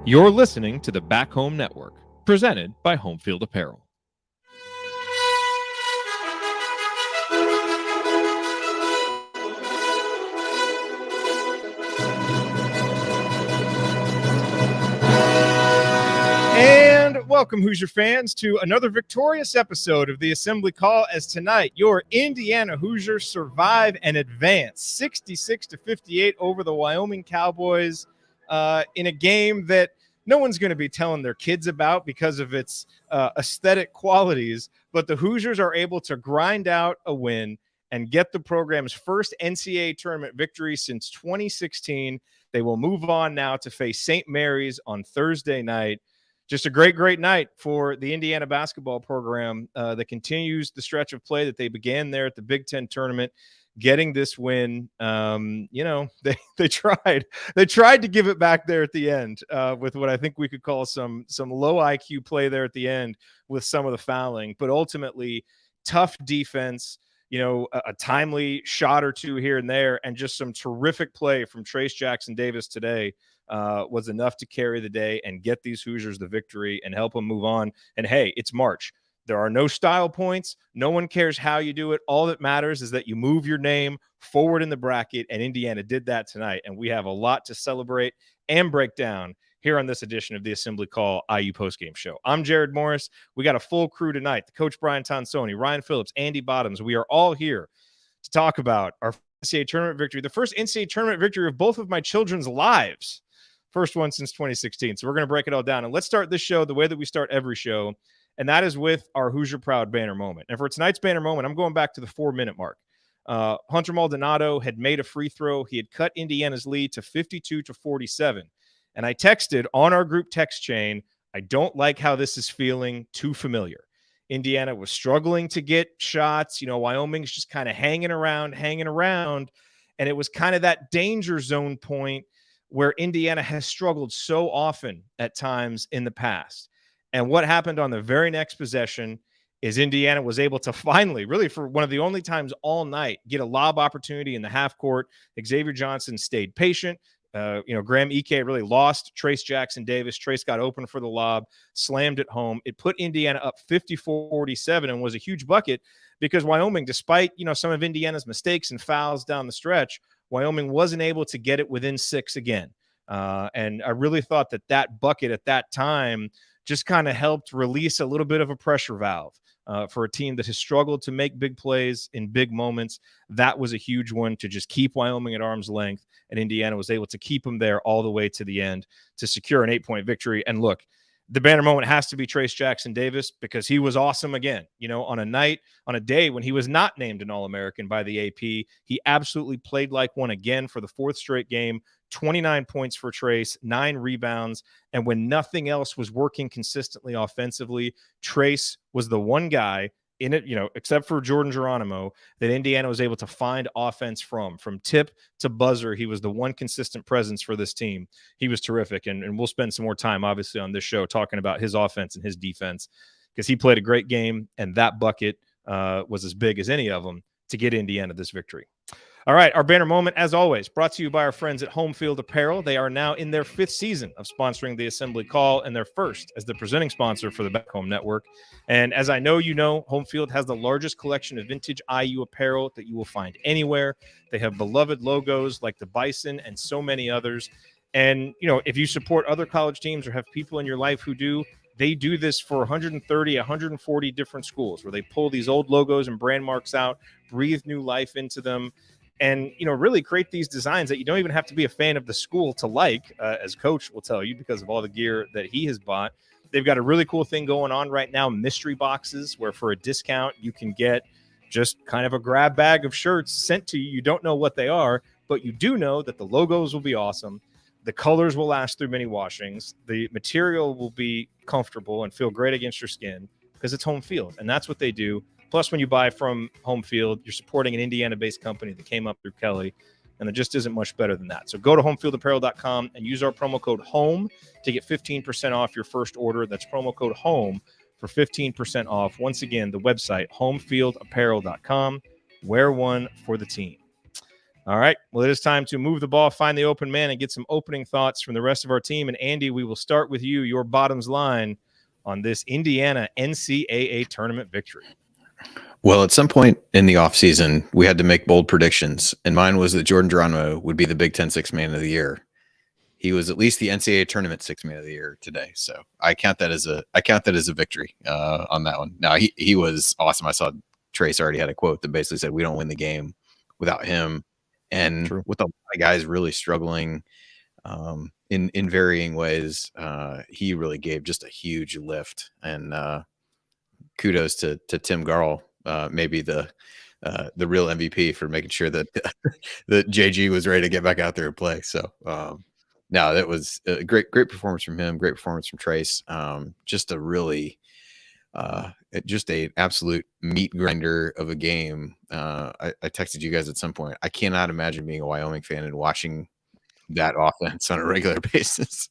You're listening to the Back Home Network, presented by Home Field Apparel. And welcome, Hoosier fans, to another victorious episode of the Assembly Call, as tonight your Indiana Hoosiers survive and advance 66-58 over the Wyoming Cowboys in a game that no one's going to be telling their kids about because of its aesthetic qualities, but the Hoosiers are able to grind out a win and get the program's first NCAA Tournament victory since 2016. They will move on now to face St. Mary's on Thursday night. Just a great night for the Indiana basketball program that continues the stretch of play that they began there at the Big Ten tournament, getting this win. They tried to give it back there at the end with what I think we could call some low IQ play there at the end with some of the fouling, but ultimately tough defense. A timely shot or two here and there, and just some terrific play from Trayce Jackson-Davis today was enough to carry the day and get these Hoosiers the victory and help them move on. And hey, it's March. There are no style points. No one cares how you do it. All that matters is that you move your name forward in the bracket, and Indiana did that tonight. And we have a lot to celebrate and break down here on this edition of the Assembly Call IU Postgame Show. I'm Jerod Morris. We got a full crew tonight. The coach Brian Tonsoni, Ryan Phillips, Andy Bottoms. We are all here to talk about our NCAA tournament victory, the first NCAA tournament victory of both of my children's lives. First one since 2016. So we're going to break it all down. And let's start this show the way that we start every show, and that is with our Hoosier Proud banner moment. And for tonight's banner moment, I'm going back to the 4-minute mark. Hunter Maldonado had made a free throw. He had cut Indiana's lead to 52-47. And I texted on our group text chain, I don't like how this is feeling, too familiar. Indiana was struggling to get shots. Wyoming's just kind of hanging around. And it was kind of that danger zone point where Indiana has struggled so often at times in the past. And what happened on the very next possession is Indiana was able to finally, really for one of the only times all night, get a lob opportunity in the half court. Xavier Johnson stayed patient. Graham Ike really lost Trayce Jackson-Davis. Trayce got open for the lob, slammed it home. It put Indiana up 54-47 and was a huge bucket because Wyoming, despite, some of Indiana's mistakes and fouls down the stretch, Wyoming wasn't able to get it within 6 again. And I really thought that bucket at that time just kind of helped release a little bit of a pressure valve for a team that has struggled to make big plays in big moments. That was a huge one to just keep Wyoming at arm's length, and Indiana was able to keep them there all the way to the end to secure an 8-point victory. And look, the banner moment has to be Trayce Jackson-Davis because he was awesome again. On a day when he was not named an All-American by the AP, he absolutely played like one again for the 4th straight game. 29 points for Trayce, 9 rebounds, and when nothing else was working consistently offensively, Trayce was the one guy in it, except for Jordan Geronimo, that Indiana was able to find offense from tip to buzzer. He was the one consistent presence for this team. He was terrific, and we'll spend some more time, obviously, on this show talking about his offense and his defense because he played a great game, and that bucket was as big as any of them to get Indiana this victory. All right, our banner moment, as always, brought to you by our friends at Home Field Apparel. They are now in their 5th season of sponsoring the Assembly Call and their first as the presenting sponsor for the Back Home Network. And as I know Home Field has the largest collection of vintage IU apparel that you will find anywhere. They have beloved logos like the Bison and so many others. And, if you support other college teams or have people in your life who do, they do this for 130, 140 different schools where they pull these old logos and brand marks out, breathe new life into them, and, really create these designs that you don't even have to be a fan of the school to like, as Coach will tell you, because of all the gear that he has bought. They've got a really cool thing going on right now, mystery boxes, where for a discount you can get just kind of a grab bag of shirts sent to you. You don't know what they are, but you do know that the logos will be awesome. The colors will last through many washings. The material will be comfortable and feel great against your skin because it's Home Field, and that's what they do. Plus, when you buy from Home Field, you're supporting an Indiana-based company that came up through Kelly, and there just isn't much better than that. So go to homefieldapparel.com and use our promo code HOME to get 15% off your first order. That's promo code HOME for 15% off. Once again, the website, homefieldapparel.com. Wear one for the team. All right. Well, it is time to move the ball, find the open man, and get some opening thoughts from the rest of our team. And Andy, we will start with you, your bottoms line on this Indiana NCAA tournament victory. Well, at some point in the offseason, we had to make bold predictions, and mine was that Jordan Geronimo would be the Big Ten Sixth Man of the Year. He was at least the NCAA Tournament Sixth Man of the Year today, so I count that as a victory on that one. Now he was awesome. I saw Trayce already had a quote that basically said, "We don't win the game without him," and with a lot of guys really struggling in varying ways, he really gave just a huge lift. And kudos to Tim Garl. Maybe the real MVP for making sure that that JG was ready to get back out there and play. So no, that was a great performance from him. Great performance from Trayce. Just a really just a absolute meat grinder of a game. I texted you guys at some point. I cannot imagine being a Wyoming fan and watching that offense on a regular basis.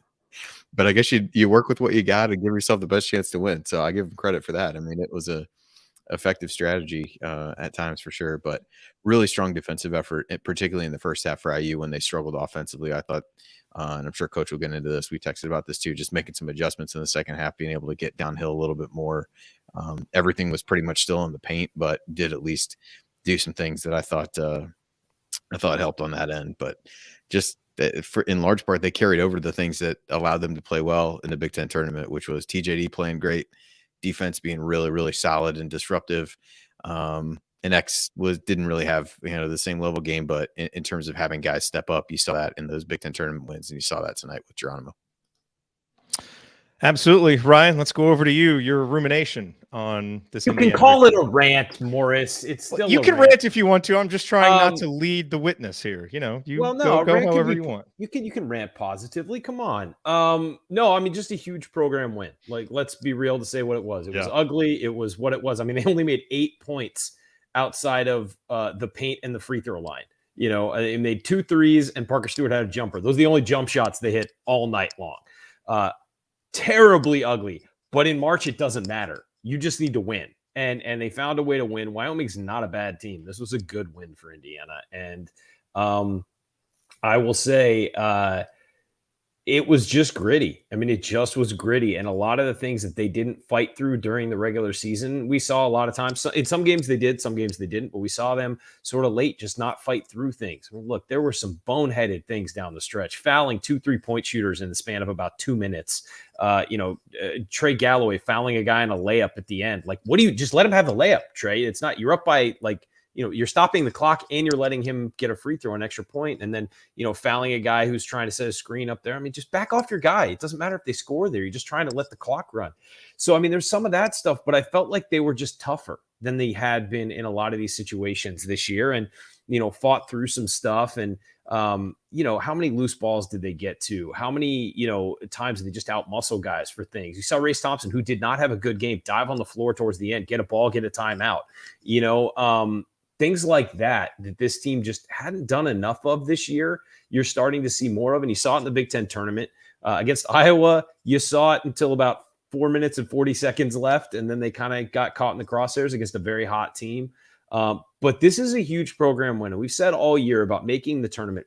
But I guess you work with what you got and give yourself the best chance to win. So I give them credit for that. I mean, it was a effective strategy at times for sure, but really strong defensive effort, particularly in the first half for IU when they struggled offensively. I thought, and I'm sure Coach will get into this, we texted about this too, just making some adjustments in the second half, being able to get downhill a little bit more. Everything was pretty much still in the paint, but did at least do some things that I thought helped on that end. But just in large part, they carried over the things that allowed them to play well in the Big Ten tournament, which was TJD playing great, defense being really, really solid and disruptive. And X didn't really have the same level game, but in terms of having guys step up, you saw that in those Big Ten tournament wins, and you saw that tonight with Geronimo. Absolutely. Ryan, let's go over to you. Your rumination on this. You can call it a rant, Morris. It's still you can rant if you want to. I'm just trying not to lead the witness here. Go however you want. You can rant positively. Come on. No, I mean, just a huge program win. Like, let's be real to say what it was. It was ugly. It was what it was. I mean, they only made 8 points outside of the paint and the free throw line. They made 2 threes and Parker Stewart had a jumper. Those are the only jump shots they hit all night long. Terribly ugly, but in March it doesn't matter. You just need to win, and they found a way to win. Wyoming's not a bad team. This was a good win for Indiana, and I will say it was just gritty. I mean, it just was gritty, and a lot of the things that they didn't fight through during the regular season, we saw a lot of times. So in some games they did, some games they didn't, but we saw them sort of late just not fight through things. I mean, look, there were some boneheaded things down the stretch, fouling 2 3-point shooters in the span of about 2 minutes. Trey Galloway fouling a guy in a layup at the end. Like, what do you just let him have the layup, Trey? It's not, you're up by you're stopping the clock and you're letting him get a free throw, an extra point, and then, fouling a guy who's trying to set a screen up there. I mean, just back off your guy. It doesn't matter if they score there. You're just trying to let the clock run. So, I mean, there's some of that stuff, but I felt like they were just tougher than they had been in a lot of these situations this year and, fought through some stuff. And, how many loose balls did they get to? How many, times did they just out-muscle guys for things? You saw Race Thompson, who did not have a good game, dive on the floor towards the end, get a ball, get a timeout, things like that this team just hadn't done enough of this year. You're starting to see more of, and you saw it in the Big Ten tournament against Iowa. You saw it until about 4 minutes and 40 seconds left, and then they kind of got caught in the crosshairs against a very hot team. But this is a huge program win. And we've said all year about making the tournament.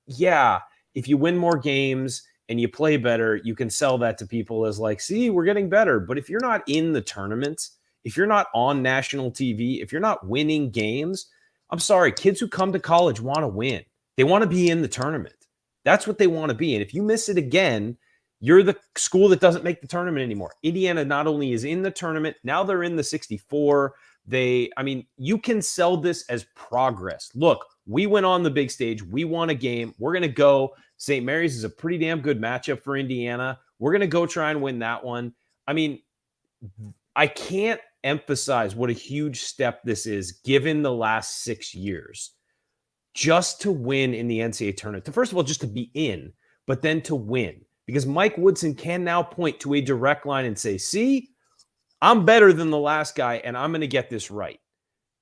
Yeah, if you win more games and you play better, you can sell that to people as like, see, we're getting better. But if you're not in the tournament, if you're not on national TV, if you're not winning games, I'm sorry, kids who come to college want to win. They want to be in the tournament. That's what they want to be. And if you miss it again, you're the school that doesn't make the tournament anymore. Indiana not only is in the tournament, now they're in the 64. You can sell this as progress. Look, we went on the big stage. We won a game. We're going to go. St. Mary's is a pretty damn good matchup for Indiana. We're going to go try and win that one. I mean, I can't emphasize what a huge step this is given the last 6 years just to win in the NCAA tournament. First of all, just to be in, but then to win, because Mike Woodson can now point to a direct line and say, see, I'm better than the last guy and I'm going to get this right.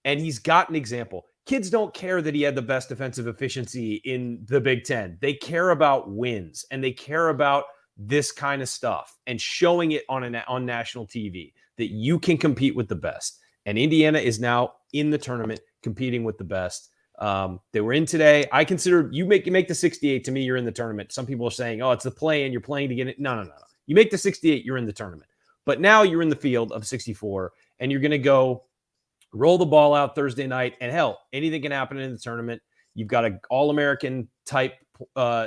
And he's got an example. Kids don't care that he had the best defensive efficiency in the Big Ten. They care about wins and they care about this kind of stuff and showing it on national TV that you can compete with the best. And Indiana is now in the tournament competing with the best. They were in today. I consider you make the 68. To me, you're in the tournament. Some people are saying, oh, it's the play and you're playing to get it. No. You make the 68, you're in the tournament. But now you're in the field of 64, and you're going to go roll the ball out Thursday night. And hell, anything can happen in the tournament. You've got an All-American type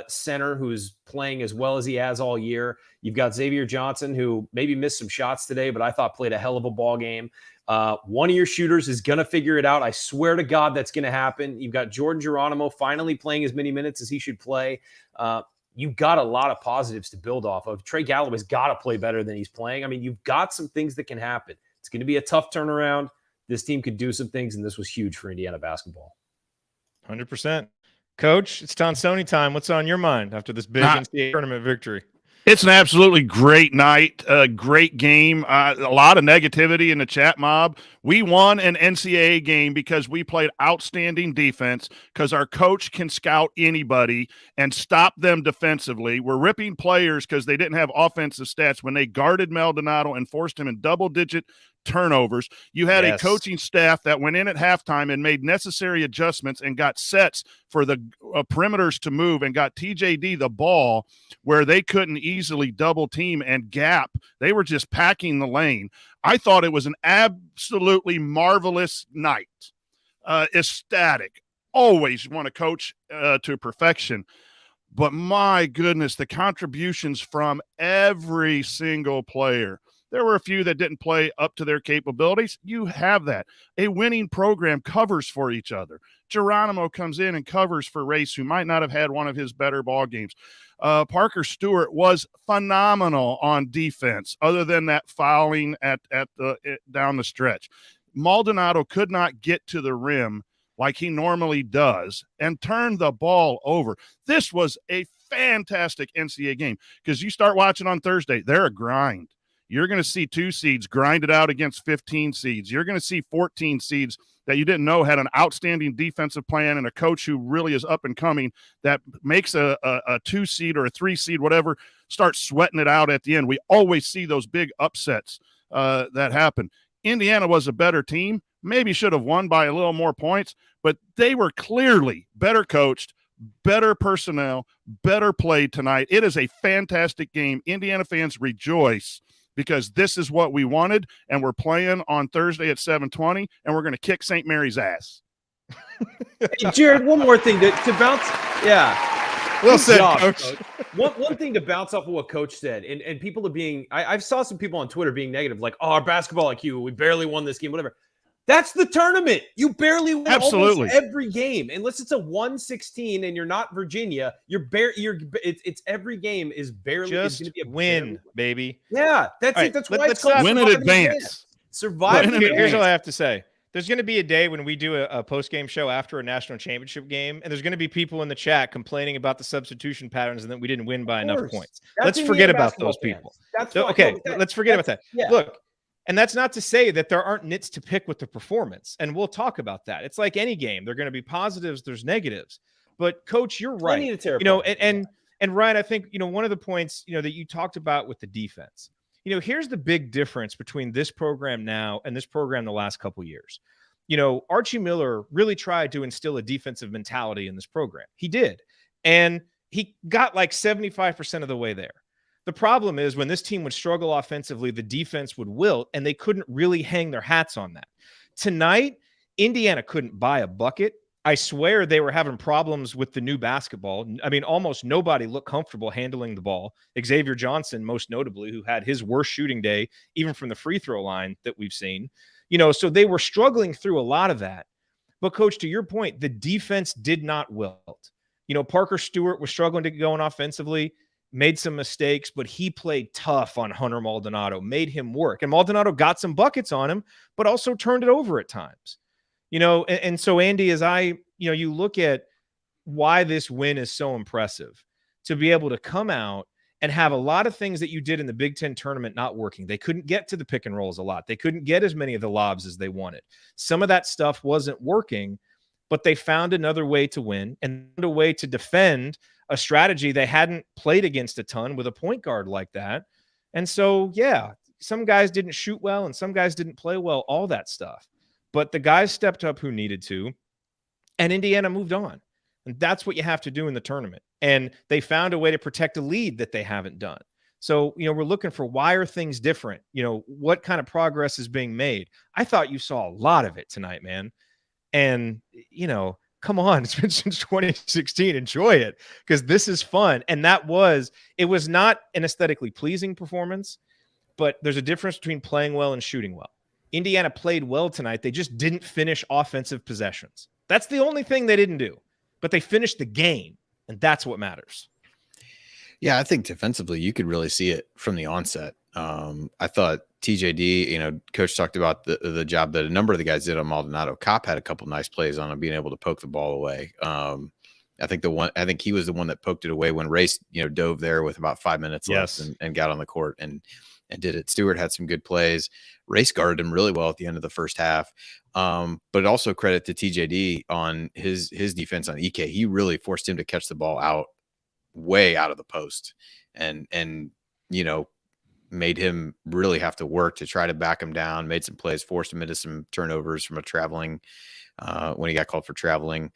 center who's playing as well as he has all year. You've got Xavier Johnson, who maybe missed some shots today, but I thought played a hell of a ball game. One of your shooters is going to figure it out. I swear to God that's going to happen. You've got Jordan Geronimo finally playing as many minutes as he should play. You've got a lot of positives to build off of. Trey Galloway's got to play better than he's playing. I mean, you've got some things that can happen. It's going to be a tough turnaround. This team could do some things, and this was huge for Indiana basketball. 100%. Coach, it's Tonsoni time. What's on your mind after this big NCAA tournament victory? It's an absolutely great night, a great game. A lot of negativity in the chat mob. We won an NCAA game because we played outstanding defense, because our coach can scout anybody and stop them defensively. We're ripping players because they didn't have offensive stats when they guarded Maldonado and forced him in double-digit turnovers. You had a coaching staff that went in at halftime and made necessary adjustments and got sets for the perimeters to move and got TJD the ball where they couldn't easily double team and gap. They were just packing the lane. I thought it was an absolutely marvelous night. Ecstatic. Always want to coach to perfection. But my goodness, the contributions from every single player. There were a few that didn't play up to their capabilities. You have that. A winning program covers for each other. Geronimo comes in and covers for Race, who might not have had one of his better ball games. Parker Stewart was phenomenal on defense, other than that fouling down the stretch. Maldonado could not get to the rim like he normally does and turn the ball over. This was a fantastic NCAA game, because you start watching on Thursday, they're a grind. You're going to see 2 seeds grind it out against 15 seeds. You're going to see 14 seeds that you didn't know had an outstanding defensive plan and a coach who really is up and coming that makes a 2 seed or a 3 seed, whatever, start sweating it out at the end. We always see those big upsets that happen. Indiana was a better team, maybe should have won by a little more points, but they were clearly better coached, better personnel, better played tonight. It is a fantastic game. Indiana fans rejoice, because this is what we wanted, and we're playing on Thursday at 7:20, and we're going to kick St. Mary's ass. Hey, Jerod, one more thing to bounce. Yeah. Well said, Coach. One thing to bounce off of what Coach said, and people are being – I've saw some people on Twitter being negative, like, oh, our basketball IQ, we barely won this game, whatever. That's the tournament. You barely win almost every game. Unless it's a 1-16 and you're not Virginia, it's every game is barely just going to be a win, baby. Yeah, that's it. That's why it's called win in advance. Survive. Here's what I have to say. There's going to be a day when we do a post-game show after a national championship game, and there's going to be people in the chat complaining about the substitution patterns and that we didn't win by enough points. Let's forget about those people. Let's forget about that. Yeah. Look, and that's not to say that there aren't nits to pick with the performance, and we'll talk about that. It's like any game. There are going to be positives, there's negatives. But, Coach, you're right. And Ryan, I think, one of the points, that you talked about with the defense, here's the big difference between this program now and this program the last couple of years. Archie Miller really tried to instill a defensive mentality in this program. He did. And he got like 75% of the way there. The problem is when this team would struggle offensively, the defense would wilt, and they couldn't really hang their hats on that. Tonight, Indiana couldn't buy a bucket. I swear they were having problems with the new basketball. I mean, almost nobody looked comfortable handling the ball. Xavier Johnson, most notably, who had his worst shooting day, even from the free throw line that we've seen. So they were struggling through a lot of that. But, Coach, to your point, the defense did not wilt. Parker Stewart was struggling to get going offensively, made some mistakes, but he played tough on Hunter Maldonado, made him work. And Maldonado got some buckets on him, but also turned it over at times. And so, Andy, as you look at why this win is so impressive, to be able to come out and have a lot of things that you did in the Big Ten tournament not working. They couldn't get to the pick and rolls a lot. They couldn't get as many of the lobs as they wanted. Some of that stuff wasn't working, but they found another way to win and a way to defend a strategy they hadn't played against a ton with a point guard like that. And so, yeah, some guys didn't shoot well and some guys didn't play well, all that stuff. But the guys stepped up who needed to. and Indiana moved on. And that's what you have to do in the tournament. And they found a way to protect a lead that they haven't done. So, we're looking for, why are things different? What kind of progress is being made? I thought you saw a lot of it tonight, man. And, come on, it's been since 2016. Enjoy it, because this is fun. And it was not an aesthetically pleasing performance, but there's a difference between playing well and shooting well. Indiana played well tonight. They just didn't finish offensive possessions. That's the only thing they didn't do, but they finished the game, and that's what matters. Yeah, I think defensively, you could really see it from the onset. I thought TJD, coach talked about the job that a number of the guys did on Maldonado. Kopp had a couple nice plays on him, being able to poke the ball away. I think he was the one that poked it away when Race, dove there with about 5 minutes left and got on the court and did it. Stewart had some good plays. Race guarded him really well at the end of the first half. But also credit to TJD on his defense on EK. He really forced him to catch the ball way out of the post and made him really have to work to try to back him down, made some plays, forced him into some turnovers from when he got called for traveling.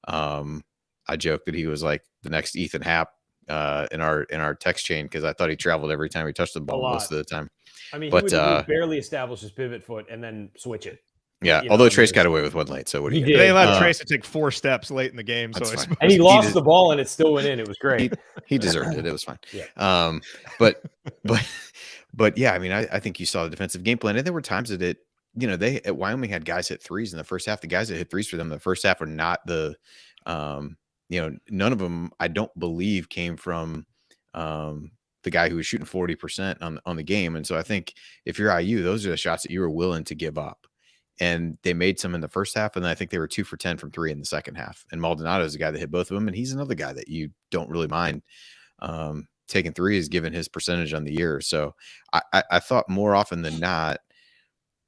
I joked that he was like the next Ethan Happ in our text chain, because I thought he traveled every time he touched the ball most of the time. I mean, he would barely establish his pivot foot and then switch it. Yeah, although Trayce got away with one late, so what do you? They allowed Trayce to take 4 steps late in the game, and he lost the ball and it still went in. It was great. He deserved it. It was fine. Yeah. But yeah, I mean, I think you saw the defensive game plan, and there were times that they at Wyoming had guys hit threes in the first half. The guys that hit threes for them in the first half were not the, none of them I don't believe came from the guy who was shooting 40% on the game. And so I think if you're IU, those are the shots that you were willing to give up. And they made some in the first half, and I think they were 2 for 10 from 3 in the second half. And Maldonado is the guy that hit both of them, and he's another guy that you don't really mind taking threes given his percentage on the year. So I thought more often than not,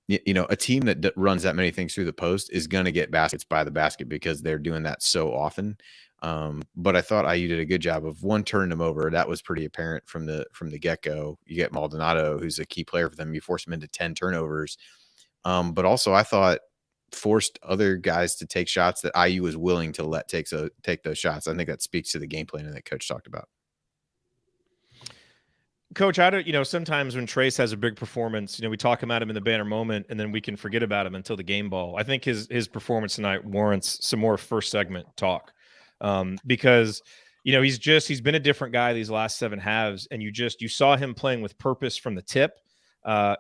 a team that runs that many things through the post is going to get baskets by the basket because they're doing that so often. But I thought IU did a good job of turning them over. That was pretty apparent from the get-go. You get Maldonado, who's a key player for them. You force him into 10 turnovers. But also I thought forced other guys to take shots that IU was willing to let take those shots. I think that speaks to the game plan that coach talked about. Coach, sometimes when Trayce has a big performance, we talk about him in the banner moment and then we can forget about him until the game ball. I think his performance tonight warrants some more first segment talk. Because, he's been a different guy these last 7 halves, and you saw him playing with purpose from the tip.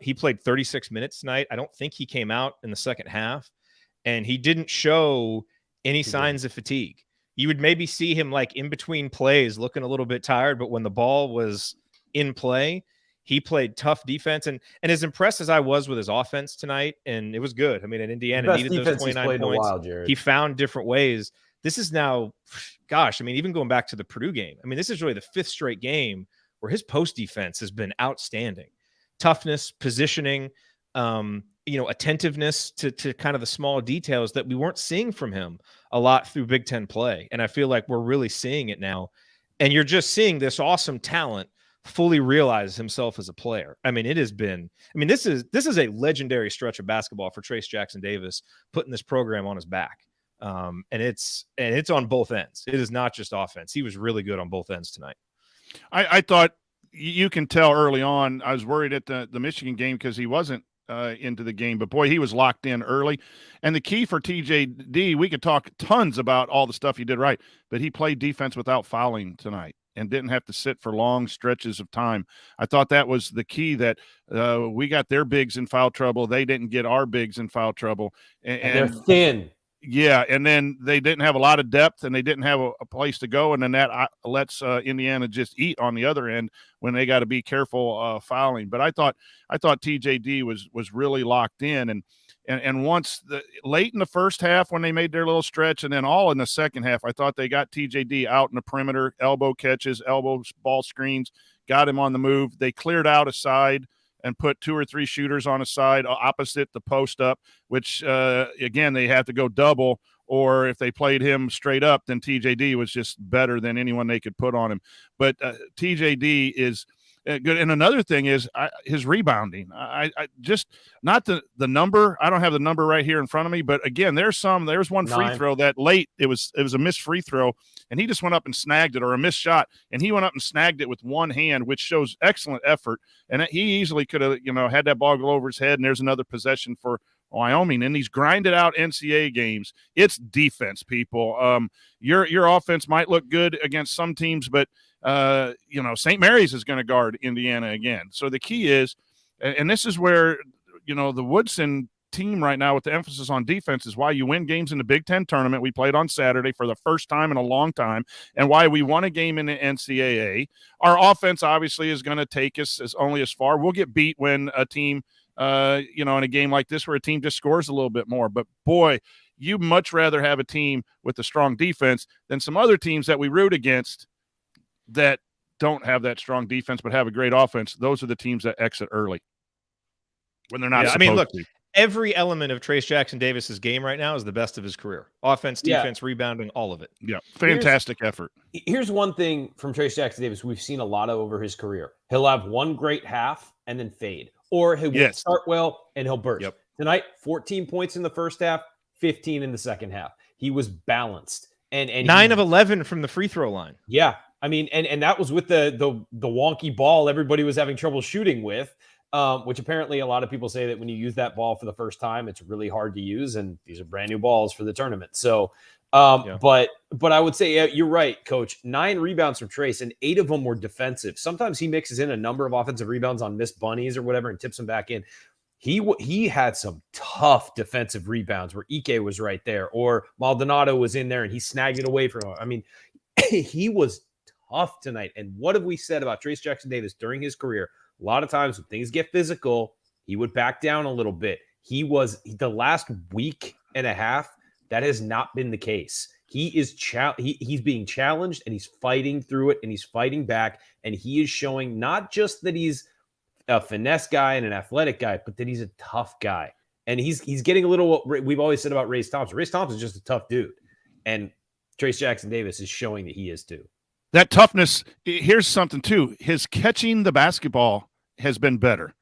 He played 36 minutes tonight. I don't think he came out in the second half, and he didn't show any signs of fatigue. You would maybe see him like in between plays looking a little bit tired, but when the ball was in play, he played tough defense. And as impressed as I was with his offense tonight, and it was good. I mean, Indiana needed those 29 points. He found different ways. This is now, even going back to the Purdue game, this is really the 5th straight game where his post defense has been outstanding. Toughness, positioning, attentiveness to kind of the small details that we weren't seeing from him a lot through Big Ten play. And I feel like we're really seeing it now. And you're just seeing this awesome talent fully realize himself as a player. This is a legendary stretch of basketball for Trayce Jackson-Davis, putting this program on his back. And it's on both ends. It is not just offense. He was really good on both ends tonight. I thought you can tell early on, I was worried at the Michigan game because he wasn't into the game, but boy, he was locked in early. And the key for TJD, we could talk tons about all the stuff he did right, but he played defense without fouling tonight and didn't have to sit for long stretches of time. I thought that was the key, that we got their bigs in foul trouble. They didn't get our bigs in foul trouble. And they're thin. Yeah, and then they didn't have a lot of depth, and they didn't have a place to go, and then that lets Indiana just eat on the other end when they got to be careful fouling. But I thought TJD was really locked in, and once late in the first half when they made their little stretch, and then all in the second half, I thought they got TJD out in the perimeter, elbow catches, ball screens, got him on the move. They cleared out a side and put 2 or 3 shooters on a side opposite the post up, which, again, they have to go double, or if they played him straight up, then TJD was just better than anyone they could put on him. But TJD is good. And another thing is his rebounding. I just not the number. I don't have the number right here in front of me, but again, there's one free 9. throw that late. It was a missed free throw, and he just went up and snagged it, or a missed shot, and he went up and snagged it with one hand, which shows excellent effort. And he easily could have, had that ball go over his head, and there's another possession for Wyoming. In these grinded out NCAA games, it's defense, people. Your offense might look good against some teams, but St. Mary's is going to guard Indiana again. So the key is, and this is where, the Woodson team right now with the emphasis on defense is why you win games in the Big Ten tournament. We played on Saturday for the first time in a long time, and why we won a game in the NCAA. Our offense obviously is going to take us only as far. We'll get beat when a team, in a game like this where a team just scores a little bit more. But boy, you much rather have a team with a strong defense than some other teams that we root against that don't have that strong defense but have a great offense. Those are the teams that exit early when they're not supposed to. Every element of Trayce Jackson-Davis's game right now is the best of his career. Offense, defense, rebounding, all of it. Yeah, fantastic effort. Here's one thing from Trayce Jackson-Davis we've seen a lot of over his career. He'll have one great half and then fade, or he'll start well and he'll burst. Yep. Tonight, 14 points in the first half, 15 in the second half. He was balanced. And 9 of 11 from the free throw line. Yeah. I mean, and that was with the wonky ball everybody was having trouble shooting with, which apparently a lot of people say that when you use that ball for the first time, it's really hard to use. And these are brand new balls for the tournament. So, but I would say, you're right, Coach. 9 rebounds from Trayce, and 8 of them were defensive. Sometimes he mixes in a number of offensive rebounds on missed bunnies or whatever and tips them back in. He had some tough defensive rebounds where Ike was right there, or Maldonado was in there and he snagged it away from him. I mean, he was tough tonight. And what have we said about Trayce Jackson-Davis during his career? A lot of times when things get physical, he would back down a little bit. He was the last week and a half. That has not been the case. He is he's being challenged and he's fighting through it and he's fighting back. And he is showing not just that he's a finesse guy and an athletic guy, but that he's a tough guy. And he's getting a little what we've always said about Race Thompson. Race Thompson is just a tough dude. And Trayce Jackson-Davis is showing that he is too. That toughness, here's something too. His catching the basketball has been better.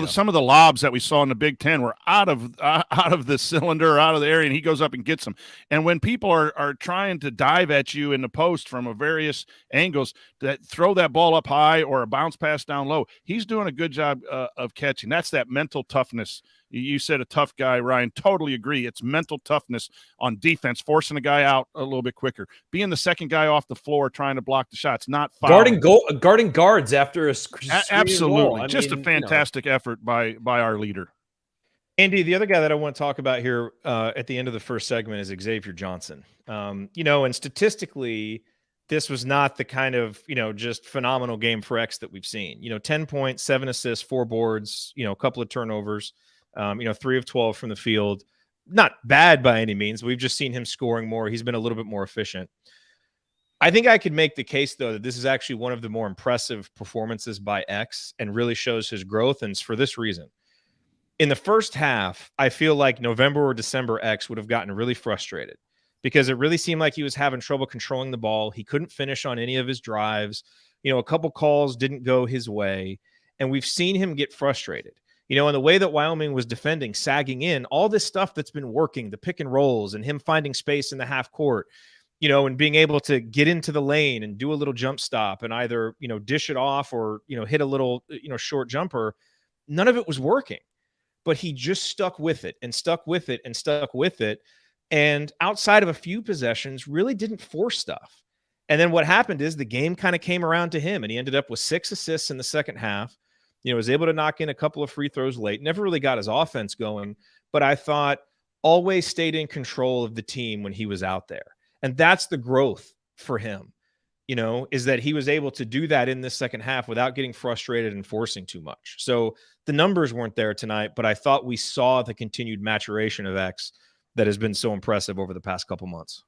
Some of the lobs that we saw in the Big Ten were out of the cylinder, out of the area, and he goes up and gets them. And when people are trying to dive at you in the post from a various angles, that throw that ball up high or a bounce pass down low, he's doing a good job of catching. That's that mental toughness. You said a tough guy, Ryan. Totally agree. It's mental toughness on defense, forcing a guy out a little bit quicker, being the second guy off the floor trying to block the shots, not fouling. Guarding guards after a absolutely. Just a fantastic effort by our leader. Andy, the other guy that I want to talk about here at the end of the first segment is Xavier Johnson. And statistically, this was not the kind of, just phenomenal game for X that we've seen. 10 points, 7 assists, 4 boards, a couple of turnovers. 3 of 12 from the field. Not bad by any means. We've just seen him scoring more. He's been a little bit more efficient. I think I could make the case, though, that this is actually one of the more impressive performances by X and really shows his growth. And it's for this reason. In the first half, I feel like November or December X would have gotten really frustrated because it really seemed like he was having trouble controlling the ball. He couldn't finish on any of his drives. A couple calls didn't go his way. And we've seen him get frustrated. And the way that Wyoming was defending, sagging in, all this stuff that's been working, the pick and rolls and him finding space in the half court, and being able to get into the lane and do a little jump stop and either, dish it off or, hit a little, short jumper. None of it was working, but he just stuck with it and stuck with it and stuck with it. And outside of a few possessions, really didn't force stuff. And then what happened is the game kind of came around to him and he ended up with 6 assists in the second half. Was able to knock in a couple of free throws late, never really got his offense going, but I thought always stayed in control of the team when he was out there. And that's the growth for him, is that he was able to do that in this second half without getting frustrated and forcing too much. So the numbers weren't there tonight, but I thought we saw the continued maturation of X that has been so impressive over the past couple months.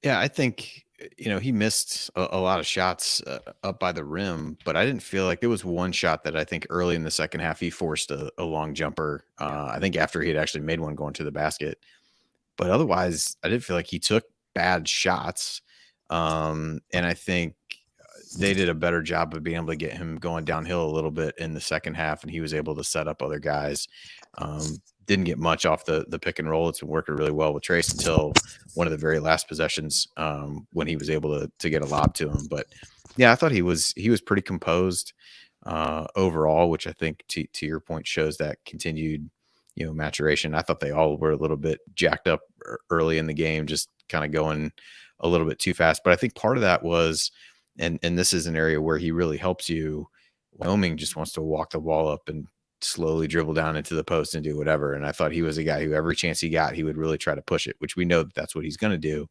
Yeah, I think, he missed a lot of shots up by the rim, but I didn't feel like there was one shot that I think early in the second half he forced a long jumper. I think after he had actually made one going to the basket. But otherwise, I didn't feel like he took bad shots. And I think they did a better job of being able to get him going downhill a little bit in the second half, and he was able to set up other guys. Didn't get much off the pick and roll. It's been working really well with Trayce until one of the very last possessions when he was able to get a lob to him. But yeah, I thought he was pretty composed overall, which I think to your point shows that continued, maturation. I thought they all were a little bit jacked up early in the game, just kind of going a little bit too fast. But I think part of that was, and this is an area where he really helps you. Wyoming just wants to walk the ball up and slowly dribble down into the post and do whatever. And I thought he was a guy who every chance he got, he would really try to push it, which we know that that's what he's going to do.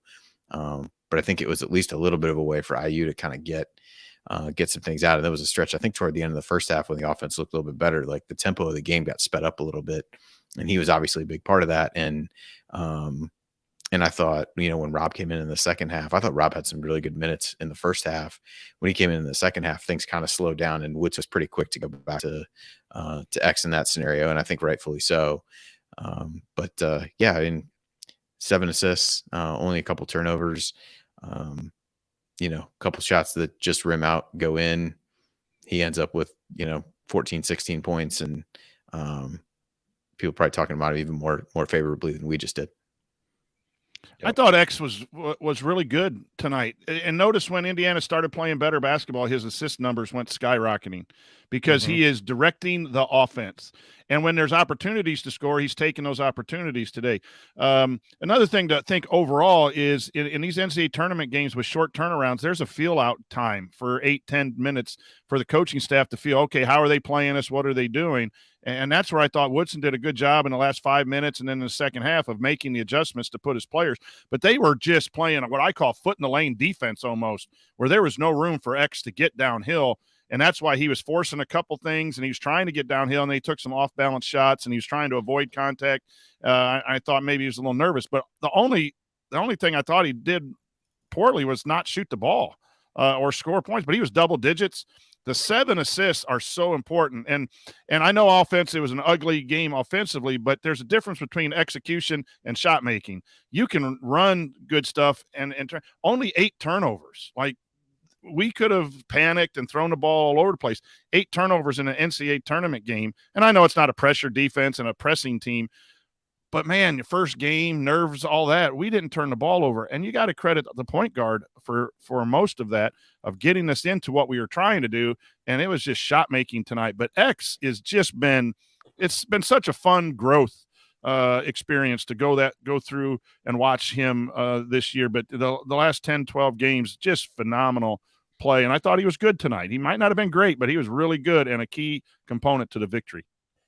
But I think it was at least a little bit of a way for IU to kind of get some things out. And there was a stretch, I think, toward the end of the first half when the offense looked a little bit better. Like the tempo of the game got sped up a little bit, and he was obviously a big part of that. And I thought, when Rob came in the second half, I thought Rob had some really good minutes in the first half. When he came in the second half, things kind of slowed down, and Woods was pretty quick to go back to X in that scenario, and I think rightfully so. Yeah, I mean, 7 assists, only a couple turnovers, a couple shots that just rim out, go in. He ends up with, 14, 16 points, and people probably talking about him even more favorably than we just did. I thought X was really good tonight. And notice when Indiana started playing better basketball, his assist numbers went skyrocketing because he is directing the offense. And when there's opportunities to score, he's taking those opportunities today. Another thing to think overall is in these NCAA tournament games with short turnarounds, there's a feel-out time for 8-10 minutes for the coaching staff to feel, okay, how are they playing us? What are they doing? And that's where I thought Woodson did a good job in the last 5 minutes and then in the second half of making the adjustments to put his players. But they were just playing what I call foot in the lane defense almost, where there was no room for X to get downhill. And that's why he was forcing a couple things, and he was trying to get downhill, and they took some off-balance shots, and he was trying to avoid contact. I thought maybe he was a little nervous. But the only thing I thought he did poorly was not shoot the ball or score points, but he was double digits. The 7 assists are so important. And I know offense, it was an ugly game offensively, but there's a difference between execution and shot making. You can run good stuff and only 8 turnovers. Like, we could have panicked and thrown the ball all over the place. 8 turnovers in an NCAA tournament game. And I know it's not a pressure defense and a pressing team, but man, your first game, nerves, all that, we didn't turn the ball over. And you got to credit the point guard for most of that, of getting us into what we were trying to do. And it was just shot making tonight. But X is just it's been such a fun growth experience to go through and watch him this year. But the last 10, 12 games, just phenomenal play. And I thought he was good tonight. He might not have been great, but he was really good and a key component to the victory.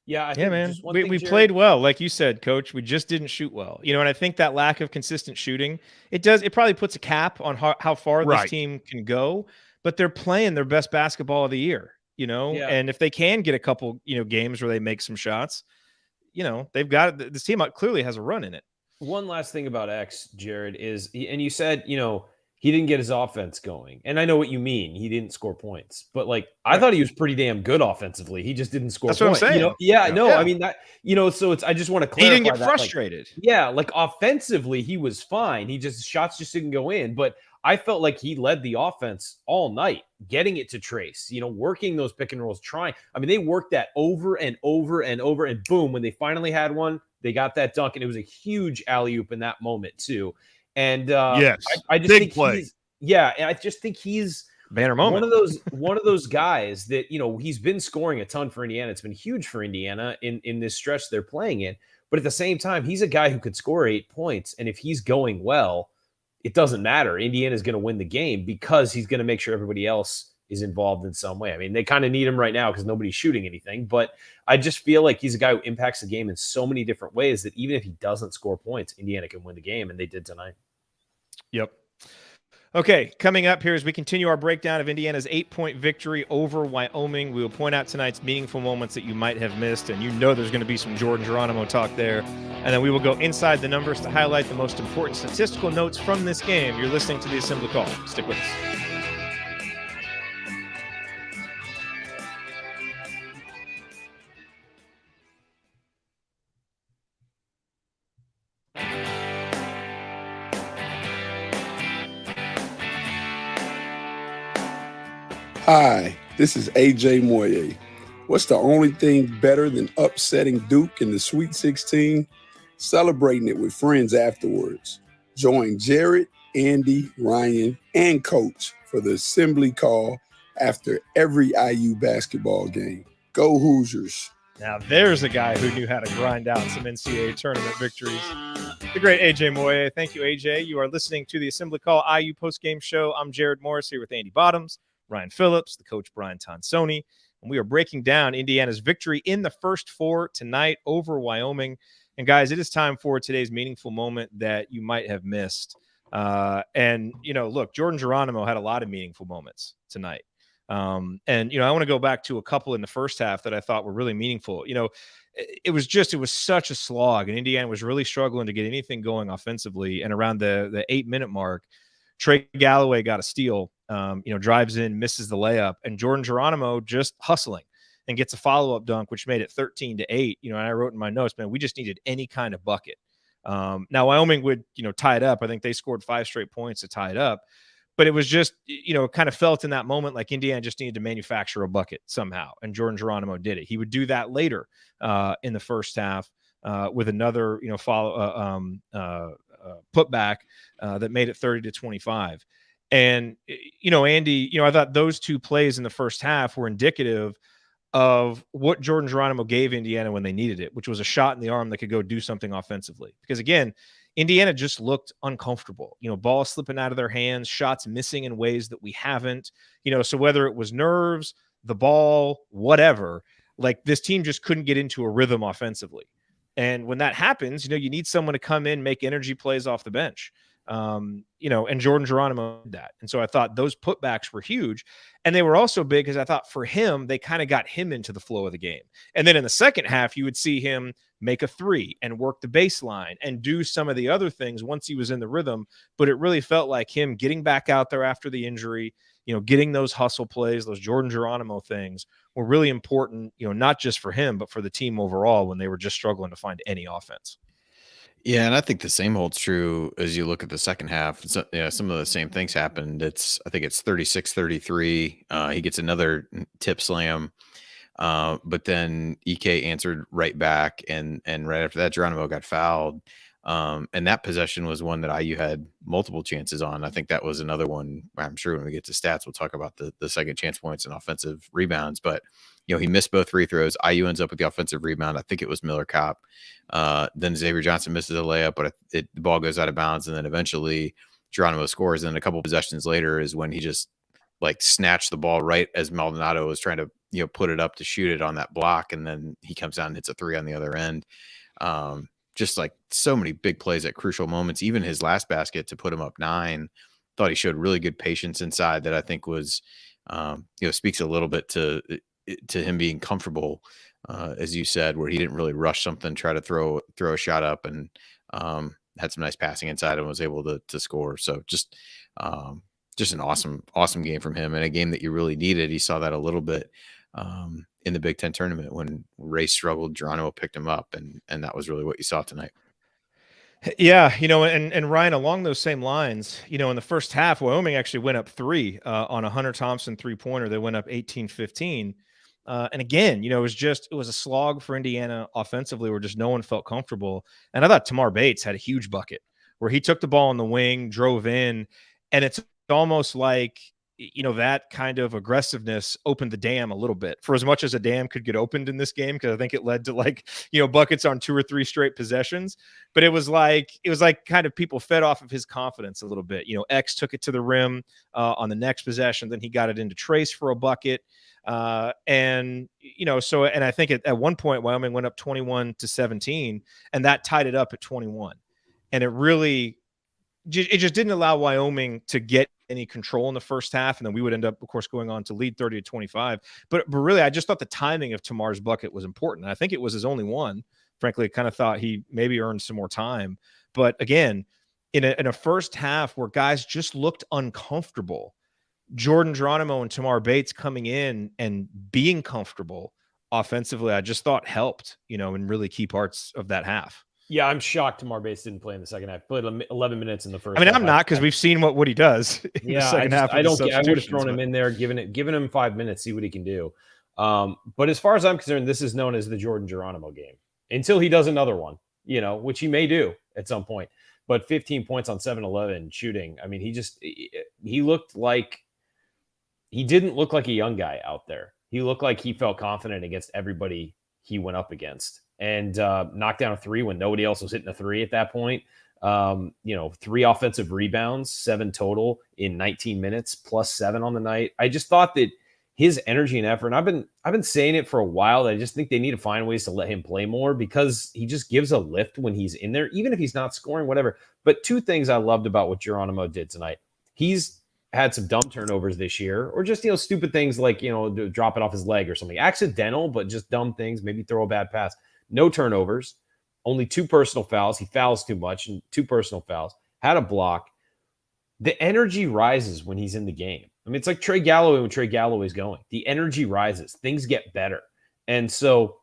Yeah, man. We played well, like you said, Coach. We just didn't shoot well, and I think that lack of consistent shooting, it probably puts a cap on how far this team can go. But they're playing their best basketball of the year, And if they can get a couple, games where they make some shots, they've got it. This team clearly has a run in it. One last thing about X, Jerod, is, and you said, he didn't get his offense going. And I know what you mean. He didn't score points. But, I thought he was pretty damn good offensively. He just didn't score points. That's what I'm saying. I mean, that, so it's, I just want to clarify. He didn't get frustrated. Offensively, he was fine. Shots just didn't go in. But I felt like he led the offense all night, getting it to Trayce, working those pick and rolls, trying. I mean, they worked that over and over and over. And boom, when they finally had one, they got that dunk. And it was a huge alley-oop in that moment, too. And yes, I just think play. I just think he's banner moment. One of those guys that he's been scoring a ton for Indiana. It's been huge for Indiana in this stretch they're playing in. But at the same time, he's a guy who could score 8 points, and if he's going well, it doesn't matter. Indiana's going to win the game because he's going to make sure everybody else is involved in some way. I mean, they kind of need him right now because nobody's shooting anything, but I just feel like he's a guy who impacts the game in so many different ways that even if he doesn't score points, Indiana can win the game, and they did tonight. Yep. Okay, coming up here as we continue our breakdown of Indiana's 8-point victory over Wyoming, we will point out tonight's meaningful moments that you might have missed, and there's going to be some Jordan Geronimo talk there. And then we will go inside the numbers to highlight the most important statistical notes from this game. You're listening to the Assembly Call. Stick with us. Hi, this is AJ Moye. What's the only thing better than upsetting Duke in the Sweet 16? Celebrating it with friends afterwards. Join Jerod, Andy, Ryan, and Coach for the assembly call after every IU basketball game. Go Hoosiers. Now there's a guy who knew how to grind out some NCAA tournament victories. The great AJ Moye. Thank you, AJ. You are listening to the Assembly Call IU postgame show. I'm Jerod Morris here with Andy Bottoms, Ryan Phillips, the coach Brian Tonsoni, and we are breaking down Indiana's victory in the first four tonight over Wyoming. And guys, it is time for today's meaningful moment that you might have missed. Look, Jordan Geronimo had a lot of meaningful moments tonight. I want to go back to a couple in the first half that I thought were really meaningful. It was such a slog, and Indiana was really struggling to get anything going offensively. And around the 8-minute mark, Trey Galloway got a steal, drives in, misses the layup, and Jordan Geronimo just hustling and gets a follow-up dunk, which made it 13-8. And I wrote in my notes, man, we just needed any kind of bucket. Now Wyoming would, tie it up. I think they scored 5 straight points to tie it up. But it was just, it kind of felt in that moment like Indiana just needed to manufacture a bucket somehow. And Jordan Geronimo did it. He would do that later in the first half with another, putback that made it 30-25. And, Andy, I thought those two plays in the first half were indicative of what Jordan Geronimo gave Indiana when they needed it, which was a shot in the arm that could go do something offensively. Because, again, Indiana just looked uncomfortable, ball slipping out of their hands, shots missing in ways that we haven't, so whether it was nerves, the ball, whatever, like this team just couldn't get into a rhythm offensively. And when that happens, you need someone to come in, make energy plays off the bench. And Jordan Geronimo did that. And so I thought those putbacks were huge. And they were also big because I thought for him, they kind of got him into the flow of the game. And then in the second half, you would see him make a three and work the baseline and do some of the other things once he was in the rhythm. But it really felt like him getting back out there after the injury, getting those hustle plays, those Jordan Geronimo things were really important, not just for him, but for the team overall when they were just struggling to find any offense. Yeah, and I think the same holds true as you look at the second half. So, some of the same things happened. I think it's 36-33. He gets another tip slam, but then EK answered right back, and right after that, Geronimo got fouled. And that possession was one that IU had multiple chances on. I think that was another one. I'm sure when we get to stats, we'll talk about the second chance points and offensive rebounds. But he missed both free throws. IU ends up with the offensive rebound. I think it was Miller Kopp. Then Xavier Johnson misses a layup, but the ball goes out of bounds, and then eventually Geronimo scores. And then a couple possessions later is when he just snatched the ball right as Maldonado was trying to put it up to shoot it on that block, and then he comes down and hits a three on the other end. Just so many big plays at crucial moments. Even his last basket to put him up 9, thought he showed really good patience inside that I think was, speaks a little bit to him being comfortable, as you said, where he didn't really rush something, try to throw a shot up, and had some nice passing inside and was able to score. So just an awesome game from him, and a game that you really needed. He saw that a little bit in the Big Ten tournament when Race struggled. Geronimo picked him up, and that was really what you saw tonight. Yeah, and Ryan, along those same lines, in the first half, Wyoming actually went up 3 on a Hunter Thompson 3-pointer. They went up 18-15. And again, it was a slog for Indiana offensively where just no one felt comfortable. And I thought Tamar Bates had a huge bucket where he took the ball on the wing, drove in, and it's almost like, that kind of aggressiveness opened the dam a little bit, for as much as a dam could get opened in this game, because I think it led to buckets on 2 or 3 straight possessions. But it was like kind of people fed off of his confidence a little bit. X took it to the rim on the next possession, then he got it into Trayce for a bucket. And I think at one point Wyoming went up 21-17, and that tied it up at 21. And it just didn't allow Wyoming to get any control in the first half. And then we would end up, of course, going on to lead 30-25. But really, I just thought the timing of Tamar's bucket was important. And I think it was his only one. Frankly, I kind of thought he maybe earned some more time. But again, in a first half where guys just looked uncomfortable, Jordan Geronimo and Tamar Bates coming in and being comfortable offensively, I just thought helped, in really key parts of that half. Yeah, I'm shocked Tamar Bates didn't play in the second half. Played 11 minutes in the first. I mean, half. I'm not, because we've seen what he does in the second half. I don't. I would have substitutions, thrown him in there, given him 5 minutes, see what he can do. But as far as I'm concerned, this is known as the Jordan Geronimo game until he does another one, which he may do at some point. But 15 points on 7-11 shooting. I mean, he looked like he didn't look like a young guy out there. He looked like he felt confident against everybody he went up against, and knocked down a three when nobody else was hitting a three at that point. 3 offensive rebounds, 7 total in 19 minutes, plus 7 on the night. I just thought that his energy and effort, and I've been saying it for a while, that I just think they need to find ways to let him play more, because he just gives a lift when he's in there, even if he's not scoring, whatever. But 2 things I loved about what Geronimo did tonight. He's had some dumb turnovers this year, or just, stupid things like, drop it off his leg or something. Accidental, but just dumb things, maybe throw a bad pass. No turnovers, only 2 personal fouls. He fouls too much, and 2 personal fouls. Had a block. The energy rises when he's in the game. I mean, it's like Trey Galloway when Trey Galloway's going. The energy rises. Things get better. And so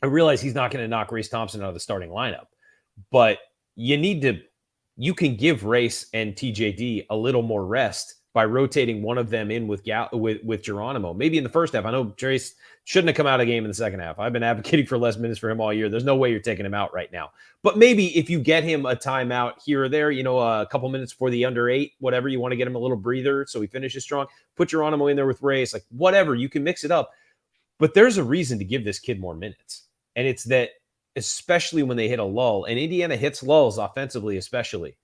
I realize he's not going to knock Race Thompson out of the starting lineup, but you can give Race and TJD a little more rest by rotating one of them in with Geronimo. Maybe in the first half. I know Trayce shouldn't have come out of the game in the second half. I've been advocating for less minutes for him all year. There's no way you're taking him out right now. But maybe if you get him a timeout here or there, a couple minutes for the under 8, whatever, you want to get him a little breather so he finishes strong, put Geronimo in there with Race, like whatever, you can mix it up. But there's a reason to give this kid more minutes. And it's that, especially when they hit a lull, and Indiana hits lulls offensively especially,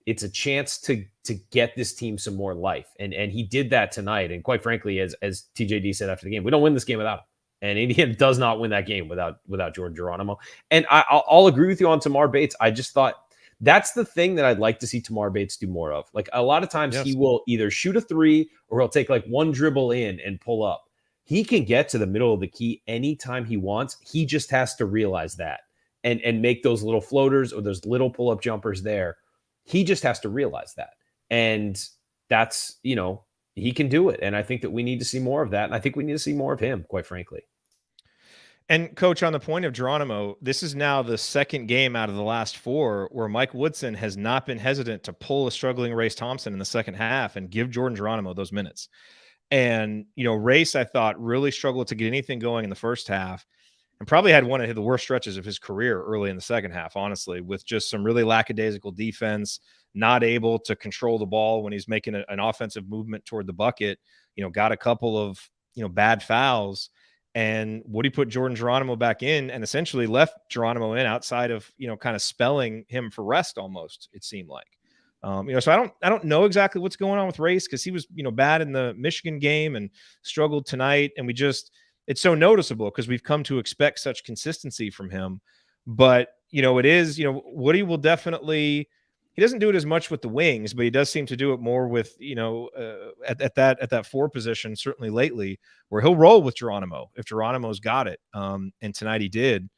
it's a chance to get this team some more life. And he did that tonight. And quite frankly, as TJD said after the game, we don't win this game without him. And Indiana does not win that game without Jordan Geronimo. And I'll agree with you on Tamar Bates. I just thought that's the thing that I'd like to see Tamar Bates do more of. Like, a lot of times he will either shoot a 3 or he'll take like one dribble in and pull up. He can get to the middle of the key anytime he wants. He just has to realize that and make those little floaters or those little pull-up jumpers there. He just has to realize that. And that's, he can do it. And I think that we need to see more of that. And I think we need to see more of him, quite frankly. And Coach, on the point of Geronimo, this is now the second game out of the last 4 where Mike Woodson has not been hesitant to pull a struggling Race Thompson in the second half and give Jordan Geronimo those minutes. And, Race, I thought, really struggled to get anything going in the first half, and probably had one of the worst stretches of his career early in the second half, honestly, with just some really lackadaisical defense, not able to control the ball when he's making an offensive movement toward the bucket, got a couple of, bad fouls. And Woody put Jordan Geronimo back in and essentially left Geronimo in outside of, kind of spelling him for rest almost, it seemed like. So I don't know exactly what's going on with Race, because he was, bad in the Michigan game and struggled tonight. And it's so noticeable because we've come to expect such consistency from him. But, it is, Woody will definitely, he doesn't do it as much with the wings, but he does seem to do it more with, at that 4 position, certainly lately, where he'll roll with Geronimo if Geronimo's got it. And tonight he did.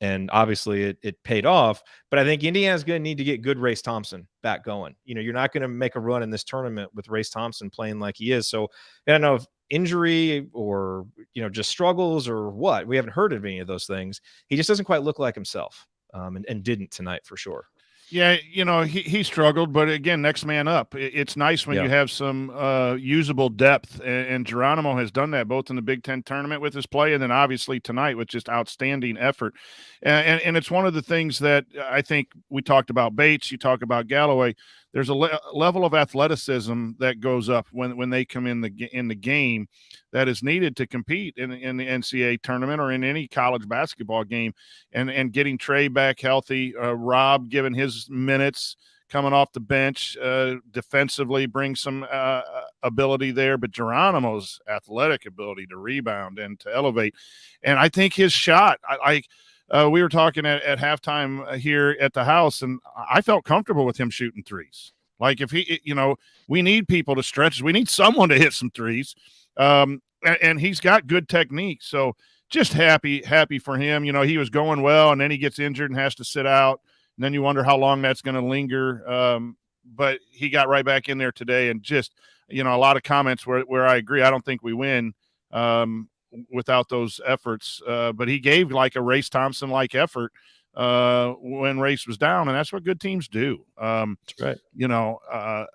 And obviously it paid off, but I think Indiana's going to need to get good Race Thompson back going. You're not going to make a run in this tournament with Race Thompson playing like he is. So I don't know if injury or, just struggles or what, we haven't heard of any of those things. He just doesn't quite look like himself. And didn't tonight for sure. Yeah, he struggled, but again, next man up. It's nice when you have some usable depth, and Geronimo has done that both in the Big Ten tournament with his play, and then obviously tonight with just outstanding effort. And it's one of the things that I think we talked about Bates, you talk about Galloway. There's a level of athleticism that goes up when they come in the game that is needed to compete in the NCAA tournament or in any college basketball game. And getting Trey back healthy, Rob giving his minutes, coming off the bench, defensively brings some ability there. But Geronimo's athletic ability to rebound and to elevate, and I think his shot, we were talking at halftime here at the house, and I felt comfortable with him shooting threes. Like, if he, we need people to stretch. We need someone to hit some threes. And he's got good technique. So just happy for him. He was going well, and then he gets injured and has to sit out. And then you wonder how long that's going to linger. But he got right back in there today, and just, a lot of comments where I agree. I don't think we win without those efforts. But he gave like a Race Thompson-like effort when Race was down, and that's what good teams do. That's right.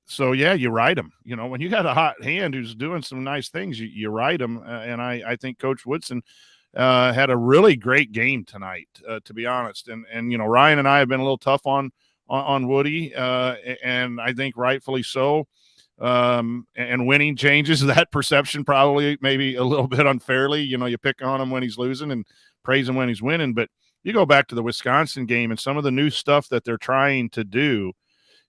So yeah, you ride them. When you got a hot hand who's doing some nice things, you ride them. And I think Coach Woodson had a really great game tonight, to be honest. And Ryan and I have been a little tough on Woody, and I think rightfully so. And winning changes that perception probably maybe a little bit unfairly. You pick on him when he's losing and praise him when he's winning. But you go back to the Wisconsin game and some of the new stuff that they're trying to do.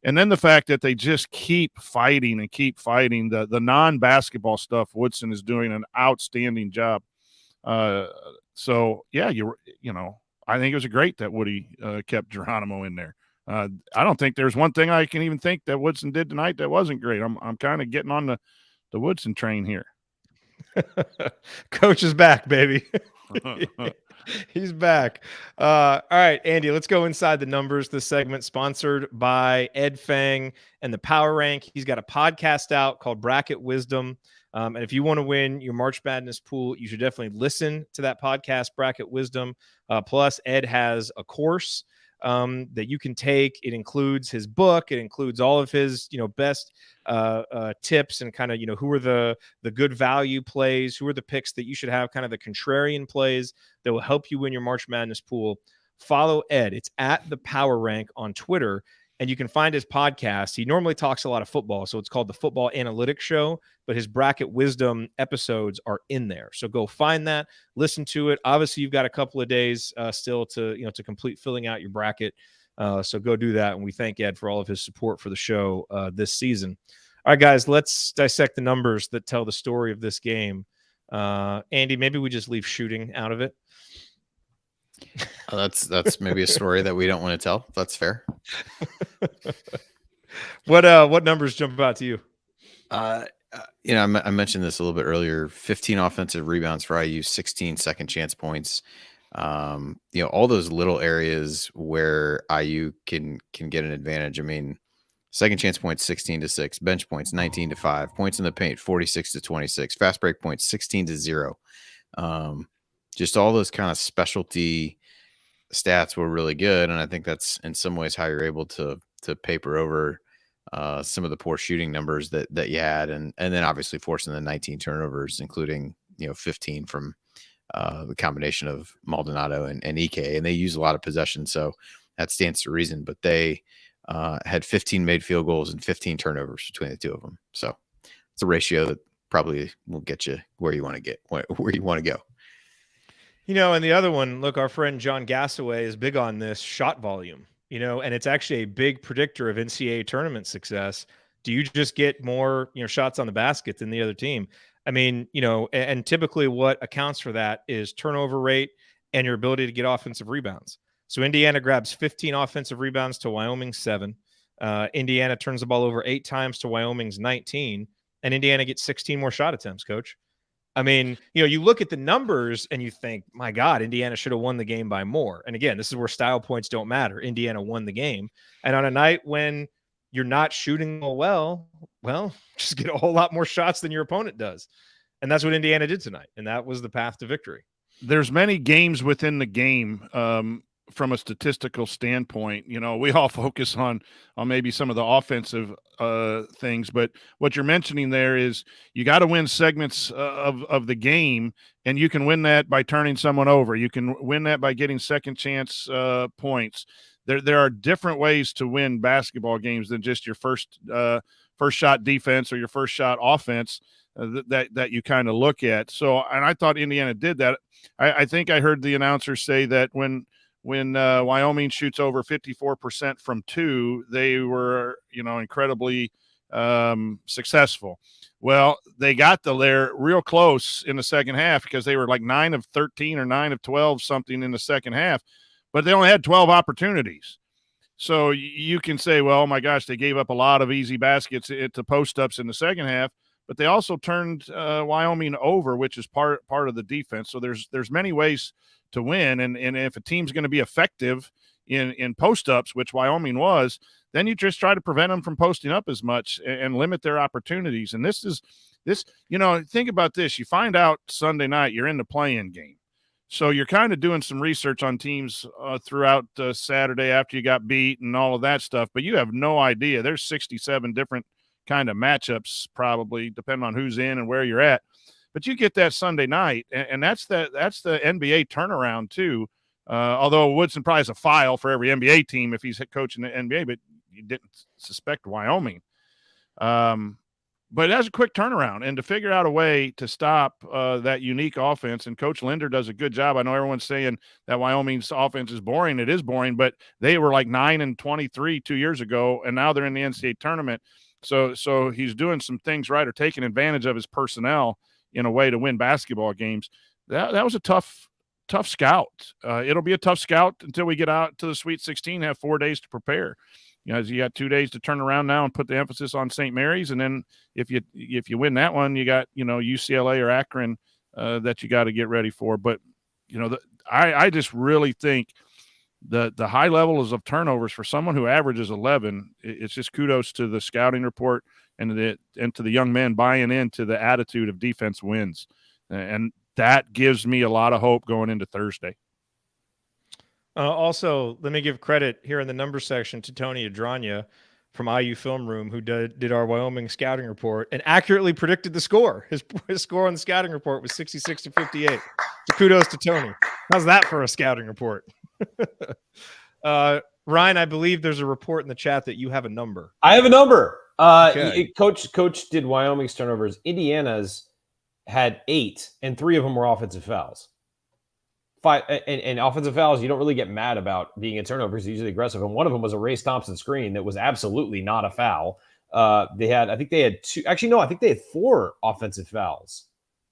And then the fact that they just keep fighting and keep fighting the non-basketball stuff, Woodson is doing an outstanding job. So yeah, I think it was great that Woody kept Geronimo in there. I don't think there's one thing I can even think that Woodson did tonight that wasn't great. I'm kind of getting on the Woodson train here. Coach is back, baby. He's back. All right, Andy, let's go inside the numbers. This segment sponsored by Ed Fang and the Power Rank. He's got a podcast out called Bracket Wisdom. And if you want to win your March Madness pool, you should definitely listen to that podcast, Bracket Wisdom. Plus, Ed has a course that you can take. It includes his book. It includes all of his, best tips and kind of, who are the good value plays, who are the picks that you should have, kind of the contrarian plays that will help you win your March Madness pool. Follow Ed. It's at the Power Rank on Twitter, and you can find his podcast. He normally talks a lot of football, so it's called the Football Analytics Show, but his Bracket Wisdom episodes are in there. So go find that, listen to it. Obviously, you've got a couple of days still to complete filling out your bracket. So go do that. And we thank Ed for all of his support for the show this season. All right, guys, let's dissect the numbers that tell the story of this game. Andy, maybe we just leave shooting out of it. That's maybe a story that we don't want to tell. That's fair. What numbers jump out to you? I mentioned this a little bit earlier. 15 offensive rebounds for IU, 16 second chance points. All those little areas where IU can get an advantage. I mean, second chance points 16-6, bench points 19-5, points in the paint 46-26, fast break points 16-0. Just all those kind of specialty stats were really good, and I think that's in some ways how you're able to paper over some of the poor shooting numbers that you had, and then obviously forcing the 19 turnovers, including 15 from the combination of Maldonado and Ike, and they use a lot of possession, so that stands to reason. But they had 15 made field goals and 15 turnovers between the two of them, so it's a ratio that probably will get you where you want to go. And the other one, look, our friend John Gassaway is big on this shot volume, and it's actually a big predictor of NCAA tournament success. Do you just get more, shots on the basket than the other team? I mean, and typically what accounts for that is turnover rate and your ability to get offensive rebounds. So Indiana grabs 15 offensive rebounds to Wyoming's 7. Indiana turns the ball over 8 times to Wyoming's 19, and Indiana gets 16 more shot attempts, Coach. I mean, you look at the numbers and you think, my God, Indiana should have won the game by more. And again, this is where style points don't matter. Indiana won the game. And on a night when you're not shooting well, just get a whole lot more shots than your opponent does. And that's what Indiana did tonight. And that was the path to victory. There's many games within the game. From a statistical standpoint, we all focus on maybe some of the offensive things, but what you're mentioning there is you got to win segments of the game, and you can win that by turning someone over. You can win that by getting second chance points. There are different ways to win basketball games than just your first shot defense or your first shot offense that you kind of look at. So, and I thought Indiana did that. I think I heard the announcer say that when Wyoming shoots over 54% from 2, they were, incredibly successful. Well, they got there real close in the second half because they were like 9 of 13 or 9 of 12 something in the second half, but they only had 12 opportunities. So you can say, well, oh my gosh, they gave up a lot of easy baskets to post-ups in the second half, but they also turned Wyoming over, which is part of the defense. So there's many ways to win, and if a team's going to be effective in post-ups, which Wyoming was, then you just try to prevent them from posting up as much and limit their opportunities. And this think about this. You find out Sunday night you're in the play-in game. So you're kind of doing some research on teams throughout Saturday after you got beat and all of that stuff, but you have no idea. There's 67 different kind of matchups probably, depending on who's in and where you're at. But you get that Sunday night, and that's the NBA turnaround too. Although Woodson probably has a file for every NBA team if he's coaching the NBA, but you didn't suspect Wyoming. But it has a quick turnaround, and to figure out a way to stop that unique offense, and Coach Linder does a good job. I know everyone's saying that Wyoming's offense is boring. It is boring, but they were like 9-23 2 years ago, and now they're in the NCAA tournament. So he's doing some things right, or taking advantage of his personnel in a way to win basketball games. That was a tough scout. It'll be a tough scout until we get out to the Sweet 16, have 4 days to prepare. You got 2 days to turn around now and put the emphasis on St. Mary's, and then if you win that one, you got UCLA or Akron that you got to get ready for. But I just really think the high levels of turnovers for someone who averages 11, it's just kudos to the scouting report and to the young men buying into the attitude of defense wins, and that gives me a lot of hope going into Thursday. Also, let me give credit here in the numbers section to Tony Adranya from IU Film Room, who did our Wyoming scouting report and accurately predicted the score. His score on the scouting report was 66-58. So kudos to Tony. How's that for a scouting report? Ryan, I believe there's a report in the chat that you have a number. I have a number. Okay. Coach did Wyoming's turnovers. Indiana's had 8, and 3 of them were offensive fouls. 5 and offensive fouls, you don't really get mad about being in turnovers. They're usually aggressive. And one of them was a Race Thompson screen that was absolutely not a foul. I think they had 2. Actually, no, I think they had 4 offensive fouls,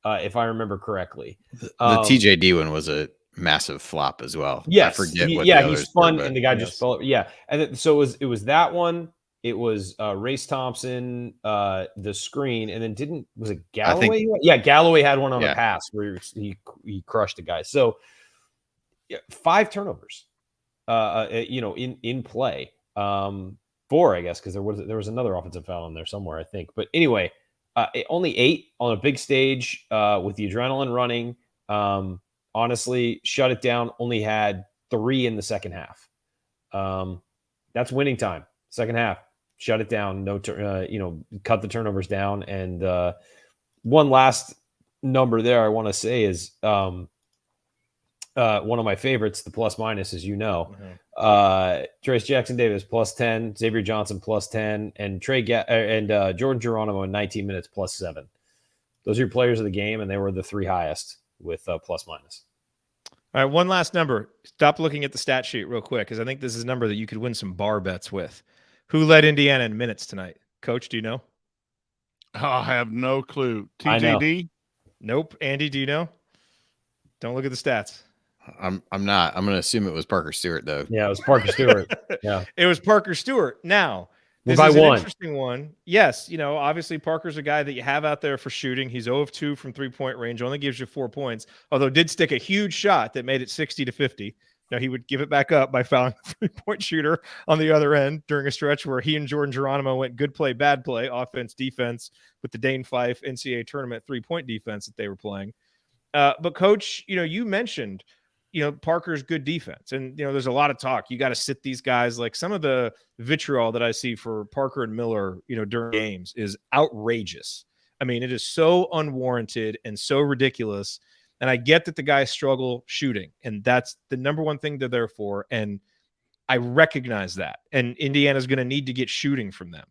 if I remember correctly. The TJD one was a massive flop as well. Yes. I forget what he spun and the guy just fell over. Yeah. And then, so it was that one. It was Race Thompson, the screen, and then was it Galloway? Galloway had one on a pass where he crushed the guy. So 5 turnovers, in play. 4, I guess, because there was another offensive foul in there somewhere, I think. But anyway, only 8 on a big stage with the adrenaline running. Honestly, shut it down. Only had 3 in the second half. That's winning time. Second half, shut it down. No, cut the turnovers down. And one last number there I want to say is one of my favorites, the plus minus, as you know. Trayce Jackson-Davis plus 10, Xavier Johnson plus 10, and Jordan Geronimo in 19 minutes plus 7. Those are your players of the game, and they were the 3 highest with plus minus. All right, one last number. Stop looking at the stat sheet real quick, because I think this is a number that you could win some bar bets with. Who led Indiana in minutes tonight? Coach, do you know? I have no clue. TJD? Nope. Andy, do you know? Don't look at the stats. I'm not. I'm going to assume it was Parker Stewart, though. Yeah, it was Parker Stewart. Yeah, it was Parker Stewart. Now, this is an interesting one. Yes, obviously Parker's a guy that you have out there for shooting. He's 0 of 2 from 3-point range, only gives you 4 points, although did stick a huge shot that made it 60-50. Now, he would give it back up by fouling a 3-point shooter on the other end during a stretch where he and Jordan Geronimo went good play, bad play, offense, defense, with the Dane Fife NCAA tournament 3-point defense that they were playing. But Coach, you mentioned, Parker's good defense. And, there's a lot of talk. You got to sit these guys. Like, some of the vitriol that I see for Parker and Miller, during games is outrageous. I mean, it is so unwarranted and so ridiculous. And I get that the guys struggle shooting, and that's the number one thing they're there for. And I recognize that. And Indiana's going to need to get shooting from them.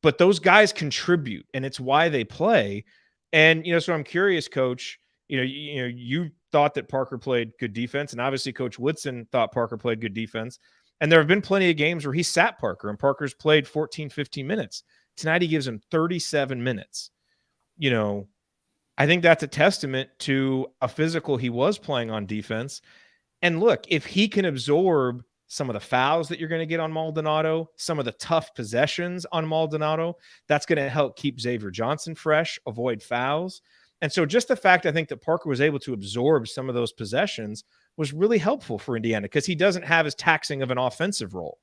But those guys contribute, and it's why they play. And, so I'm curious, Coach, you thought that Parker played good defense, and obviously Coach Woodson thought Parker played good defense. And there have been plenty of games where he sat Parker, and Parker's played 14, 15 minutes. Tonight he gives him 37 minutes. I think that's a testament to a physical he was playing on defense. And look, if he can absorb some of the fouls that you're going to get on Maldonado, some of the tough possessions on Maldonado, that's going to help keep Xavier Johnson fresh, avoid fouls. And so just the fact, I think, that Parker was able to absorb some of those possessions was really helpful for Indiana, because he doesn't have as taxing of an offensive role.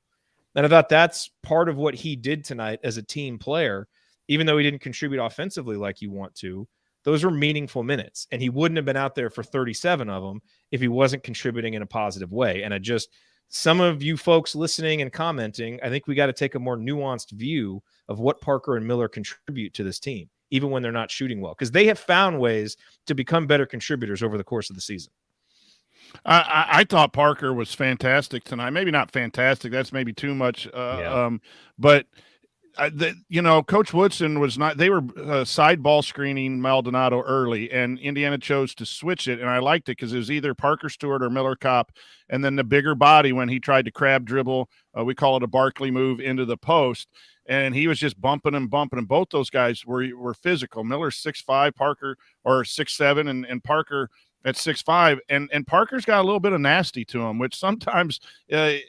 And I thought that's part of what he did tonight as a team player. Even though he didn't contribute offensively like you want to, those were meaningful minutes, and he wouldn't have been out there for 37 of them if he wasn't contributing in a positive way. And some of you folks listening and commenting, I think we got to take a more nuanced view of what Parker and Miller contribute to this team, even when they're not shooting well, because they have found ways to become better contributors over the course of the season. I thought Parker was fantastic tonight. Maybe not fantastic. That's maybe too much. But Coach Woodson was not. They were side ball screening Maldonado early, and Indiana chose to switch it, and I liked it because it was either Parker Stewart or Miller Kopp, and then the bigger body when he tried to crab dribble. We call it a Barkley move into the post, and he was just bumping and bumping. And both those guys were physical. Miller's 6'5", Parker or 6'7", and Parker at 6'5", and Parker's got a little bit of nasty to him, which sometimes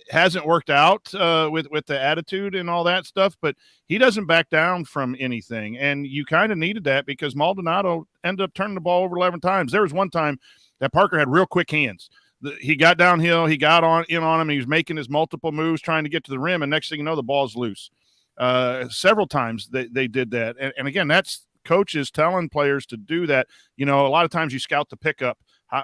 hasn't worked out with the attitude and all that stuff, but he doesn't back down from anything. And you kind of needed that because Maldonado ended up turning the ball over 11 times. There was one time that Parker had real quick hands. He got downhill, he got in on him, and he was making his multiple moves trying to get to the rim, and next thing you know, the ball's loose. Several times they did that. And again, that's coaches telling players to do that. A lot of times you scout the pickup.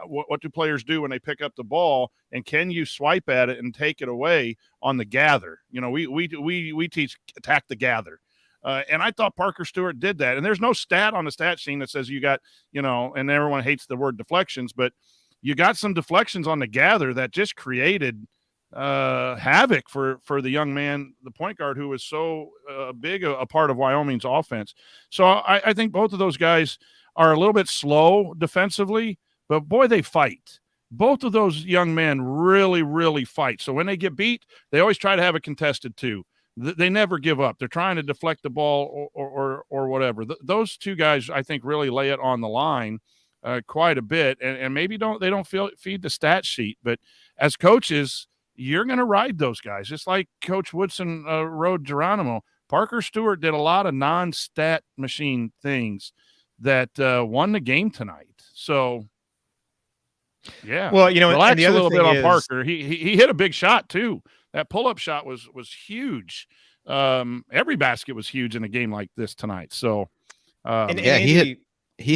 What do players do when they pick up the ball, and can you swipe at it and take it away on the gather? We teach attack the gather. And I thought Parker Stewart did that. And there's no stat on the stat sheet that says you got, and everyone hates the word deflections, but you got some deflections on the gather that just created havoc for the young man, the point guard, who was so big a part of Wyoming's offense. So I think both of those guys are a little bit slow defensively, but boy, they fight. Both of those young men really, really fight. So when they get beat, they always try to have a contested two. They never give up. They're trying to deflect the ball or whatever. Those two guys, I think, really lay it on the line quite a bit. And maybe they don't feed the stat sheet, but as coaches, you're going to ride those guys, just like Coach Woodson rode Geronimo. Parker Stewart did a lot of non-stat machine things that won the game tonight. So, yeah. Well, relax a little bit on Parker. He hit a big shot too. That pull-up shot was huge. Every basket was huge in a game like this tonight. So, he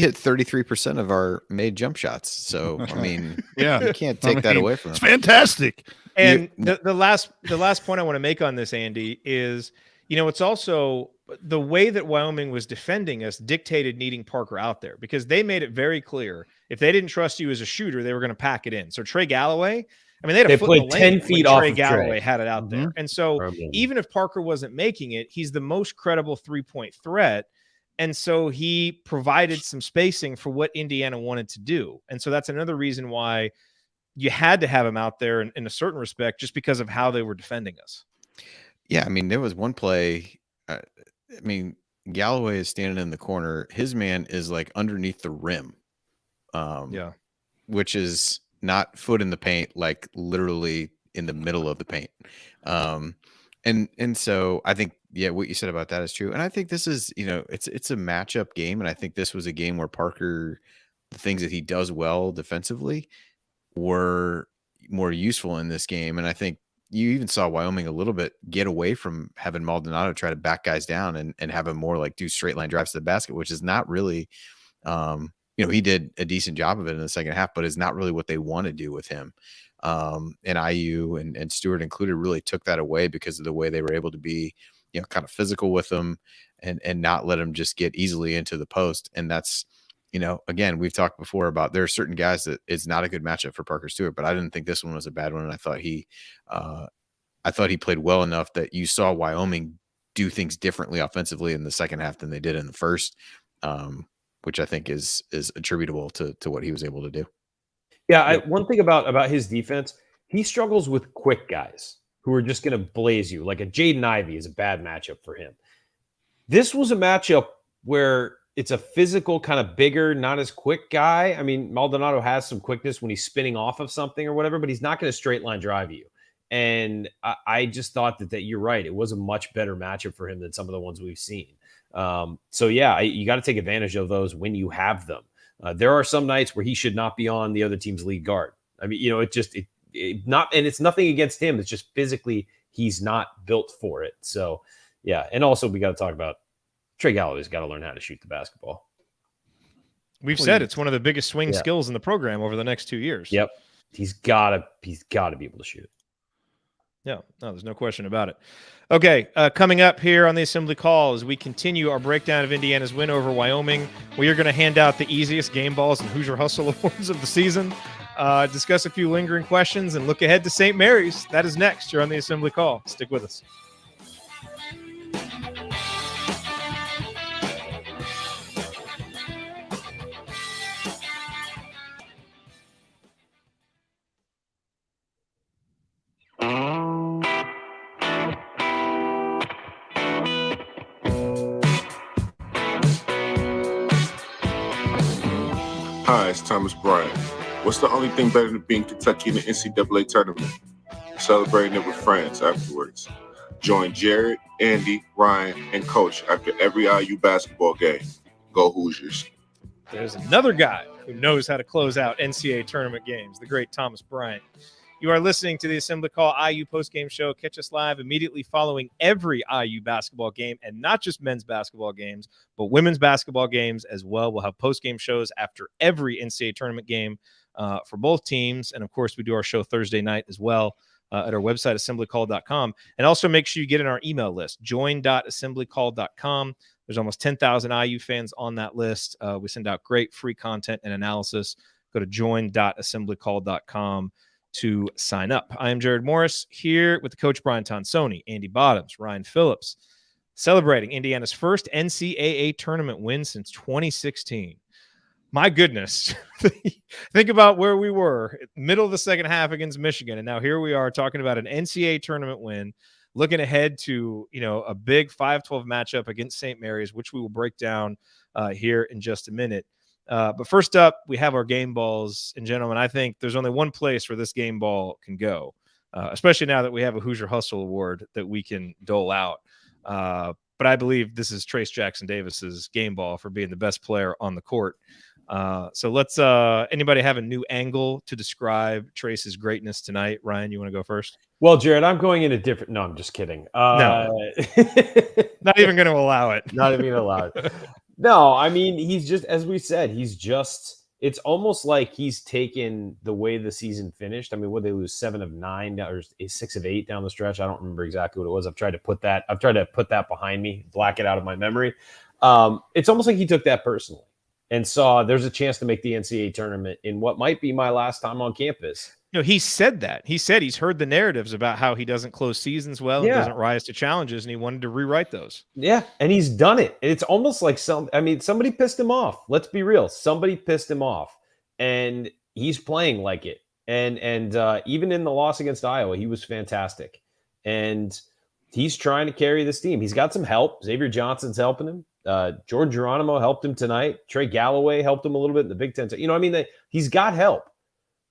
hit 33% of our made jump shots. So, I mean, you can't take that away from him. It's fantastic. And the last point I want to make on this, Andy, is, it's also the way that Wyoming was defending us dictated needing Parker out there, because they made it very clear if they didn't trust you as a shooter, they were going to pack it in. So Trey Galloway, they played 10 feet off Trey of Galloway Trey. had it out there. And so even if Parker wasn't making it, he's the most credible 3-point threat. And so he provided some spacing for what Indiana wanted to do. And so that's another reason why you had to have him out there in a certain respect, just because of how they were defending us. Yeah, there was one play. Galloway is standing in the corner. His man is like underneath the rim. Which is not foot in the paint, like literally in the middle of the paint. And so I think, what you said about that is true. And I think this is, it's a matchup game. And I think this was a game where Parker, the things that he does well defensively were more useful in this game. And I think you even saw Wyoming a little bit get away from having Maldonado try to back guys down and have him more like do straight line drives to the basket, which is not really, he did a decent job of it in the second half, but it's not really what they want to do with him. And IU and Stewart included really took that away because of the way they were able to be, kind of physical with him and not let him just get easily into the post. And that's, again, we've talked before about there are certain guys that it's not a good matchup for Parker Stewart, but I didn't think this one was a bad one. And I thought he played well enough that you saw Wyoming do things differently offensively in the second half than they did in the first, which I think is attributable to what he was able to do. Yeah, one thing about his defense, he struggles with quick guys who are just going to blaze you. Like a Jaden Ivey is a bad matchup for him. This was a matchup where it's a physical, kind of bigger, not as quick guy. Maldonado has some quickness when he's spinning off of something or whatever, but he's not going to straight line drive you. And I just thought that you're right. It was a much better matchup for him than some of the ones we've seen. You got to take advantage of those when you have them. There are some nights where he should not be on the other team's lead guard. It's nothing against him. It's just physically he's not built for it. So, yeah. And also we got to talk about Trey Galloway's got to learn how to shoot the basketball. We've said it's one of the biggest swing Yeah. skills in the program over the next 2 years. Yep. He's gotta be able to shoot. Yeah, no, there's no question about it. Okay, coming up here on the Assembly Call as we continue our breakdown of Indiana's win over Wyoming, we are going to hand out the easiest game balls and Hoosier Hustle awards of the season, discuss a few lingering questions, and look ahead to St. Mary's. That is next. You're on the Assembly Call. Stick with us. Hi, it's Thomas Bryant. What's the only thing better than being Kentucky in the NCAA Tournament? Celebrating it with friends afterwards. Join Jerod, Andy, Ryan, and Coach after every IU basketball game. Go Hoosiers. There's another guy who knows how to close out NCAA tournament games, the great Thomas Bryant. You are listening to the Assembly Call IU postgame show. Catch us live immediately following every IU basketball game, and not just men's basketball games, but women's basketball games as well. We'll have postgame shows after every NCAA tournament game for both teams. And, of course, we do our show Thursday night as well at our website, assemblycall.com. And also make sure you get in our email list, join.assemblycall.com. There's almost 10,000 IU fans on that list. We send out great free content and analysis. Go to join.assemblycall.com to sign up. I am Jerod Morris here with the coach Brian Tonsoni, Andy Bottoms, Ryan Phillips, celebrating Indiana's first NCAA tournament win since 2016. My goodness. Think about where we were, middle of the second half against Michigan, and now here we are talking about an NCAA tournament win, looking ahead to, a big 5-12 matchup against St. Mary's, which we will break down here in just a minute. But first up, we have our game balls. And gentlemen, I think there's only one place where this game ball can go, especially now that we have a Hoosier Hustle Award that we can dole out. But I believe this is Trayce Jackson-Davis's game ball for being the best player on the court. So let's anybody have a new angle to describe Trayce's greatness tonight? Ryan, you want to go first? Well, Jerod, I'm going in a different – no, I'm just kidding. No. Not even going to allow it. Not even going to allow it. No, I mean, he's just, as we said, it's almost like he's taken the way the season finished. I mean, would they lose 7 of 9 or 6 of 8 down the stretch? I don't remember exactly what it was. I've tried to put that behind me, black it out of my memory. It's almost like he took that personally and saw there's a chance to make the NCAA tournament in what might be my last time on campus. He said that. He said he's heard the narratives about how he doesn't close seasons well and doesn't rise to challenges, and he wanted to rewrite those. Yeah, and he's done it. It's almost like somebody pissed him off. Let's be real. Somebody pissed him off, and he's playing like it. And even in the loss against Iowa, he was fantastic. And he's trying to carry this team. He's got some help. Xavier Johnson's helping him. Jordan Geronimo helped him tonight. Trey Galloway helped him a little bit in the Big Ten. He's got help.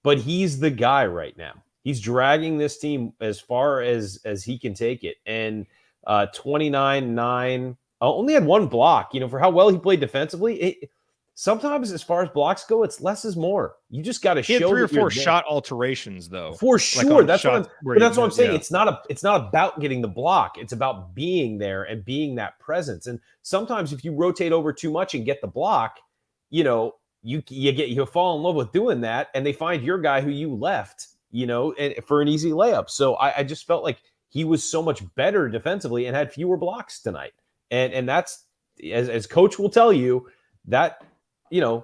But he's the guy right now. He's dragging this team as far as he can take it. And 29-9, only had one block. For how well he played defensively, sometimes as far as blocks go, it's less is more. You just got to show. He had 3 or 4 shot alterations, though. For sure. That's what I'm saying. Yeah. It's not about getting the block. It's about being there and being that presence. And sometimes if you rotate over too much and get the block, you fall in love with doing that, and they find your guy who you left, and for an easy layup. So I just felt like he was so much better defensively and had fewer blocks tonight. And that's, as coach will tell you, that, not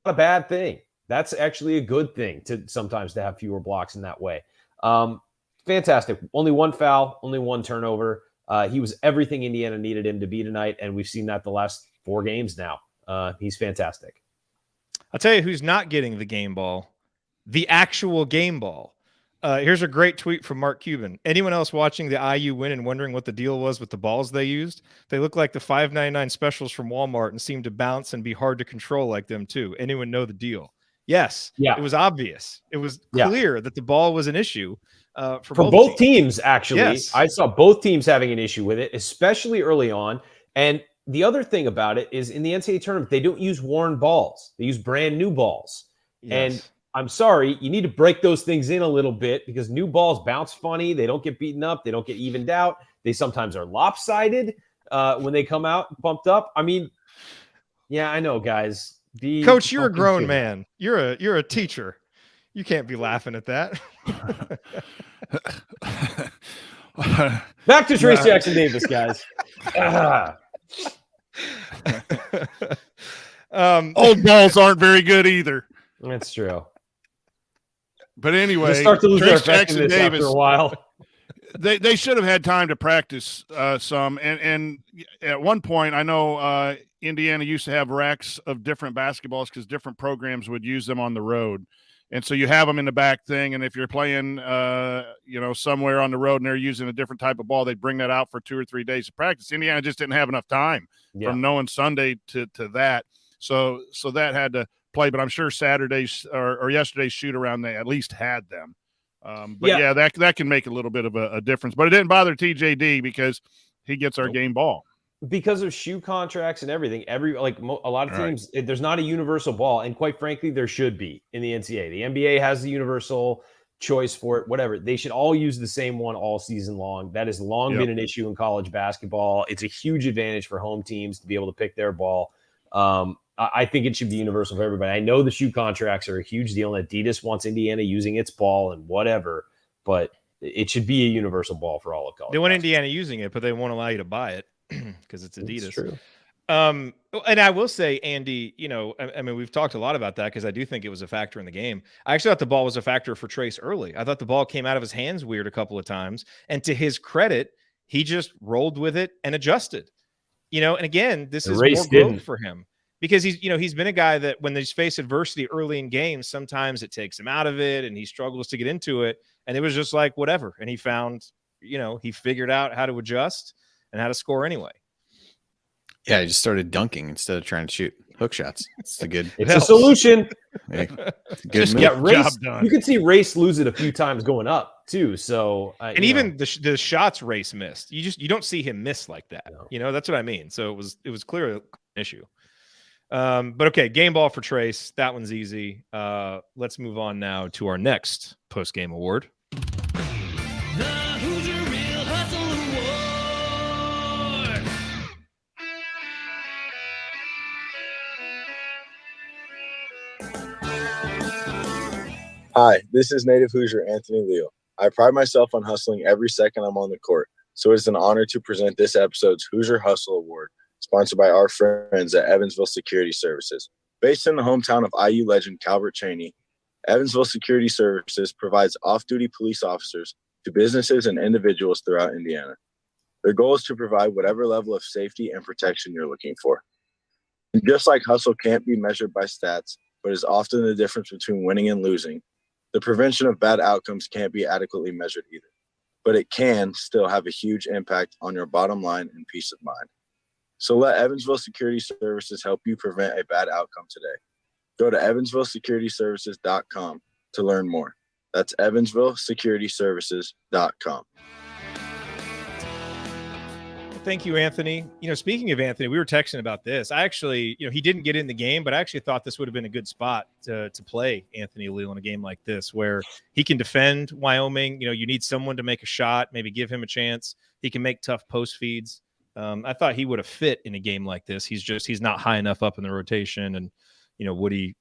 a bad thing. That's actually a good thing to sometimes to have fewer blocks in that way. Fantastic. Only 1 foul, only 1 turnover. He was everything Indiana needed him to be tonight, and we've seen that the last 4 games now. He's fantastic. I'll tell you who's not getting the game ball, the actual game ball. Here's a great tweet from Mark Cuban. Anyone else watching the IU win and wondering what the deal was with the balls they used? They look like the $5.99 specials from Walmart and seem to bounce and be hard to control like them too. Anyone know the deal? Yes. Yeah. It was obvious. It was clear that the ball was an issue for both teams. Actually, yes. I saw both teams having an issue with it, especially early on. And the other thing about it is in the NCAA tournament, they don't use worn balls. They use brand new balls. Yes. And I'm sorry, you need to break those things in a little bit because new balls bounce funny. They don't get beaten up. They don't get evened out. They sometimes are lopsided when they come out pumped up. I mean, yeah, I know, guys. Coach, you're a grown man. You're a teacher. You can't be laughing at that. Back to Trayce Jackson-Davis, guys. Old balls aren't very good either. That's true. But anyway, They'll start to lose their Trayce effectiveness after a while. They should have had time to practice some. And at one point, I know Indiana used to have racks of different basketballs because different programs would use them on the road. And so you have them in the back thing. And if you're playing, somewhere on the road and they're using a different type of ball, they'd bring that out for 2 or 3 days of practice. Indiana just didn't have enough time from knowing Sunday to that. So that had to play. But I'm sure Saturday's or yesterday's shoot around, they at least had them. That can make a little bit of a difference. But it didn't bother TJD because he gets our game ball. Because of shoe contracts and everything, a lot of teams, there's not a universal ball, and quite frankly, there should be in the NCAA. The NBA has the universal choice for it. Whatever, they should all use the same one all season long. That has long been an issue in college basketball. It's a huge advantage for home teams to be able to pick their ball. I think it should be universal for everybody. I know the shoe contracts are a huge deal, and Adidas wants Indiana using its ball and whatever, but it should be a universal ball for all of college. They want Indiana using it, but they won't allow you to buy it. Because it's Adidas. That's true. And I will say, Andy, I mean, we've talked a lot about that because I do think it was a factor in the game. I actually thought the ball was a factor for Trayce early. I thought the ball came out of his hands weird a couple of times. And to his credit, he just rolled with it and adjusted. And again, this is more growth for him because he's been a guy that when he's faced adversity early in games, sometimes it takes him out of it and he struggles to get into it. And it was just like, whatever. And he found, he figured out how to adjust and how to score anyway. Yeah, I just started dunking instead of trying to shoot hook shots. It's a solution. Just get Race. You can see Race lose it a few times going up too. So and even the shots Race missed, you don't see him miss like that. No. That's what I mean. So it was clearly an issue. But okay, game ball for Trayce. That one's easy. Let's move on now to our next post-game award. The Hoosier Real Hustle Award. Hi, this is native Hoosier Anthony Leo. I pride myself on hustling every second I'm on the court, so it's an honor to present this episode's Hoosier Hustle Award, sponsored by our friends at Evansville Security Services. Based in the hometown of IU legend Calvert Chaney, Evansville Security Services provides off-duty police officers to businesses and individuals throughout Indiana. Their goal is to provide whatever level of safety and protection you're looking for. And just like hustle can't be measured by stats, but is often the difference between winning and losing, the prevention of bad outcomes can't be adequately measured either. But it can still have a huge impact on your bottom line and peace of mind. So let Evansville Security Services help you prevent a bad outcome today. Go to evansvillesecurityservices.com to learn more. That's evansvillesecurityservices.com. Thank you, Anthony. Speaking of Anthony, we were texting about this. I actually, he didn't get in the game, but I actually thought this would have been a good spot to play Anthony Leal in a game like this, where he can defend Wyoming. You need someone to make a shot, maybe give him a chance. He can make tough post feeds. I thought he would have fit in a game like this. He's not high enough up in the rotation, and Woody,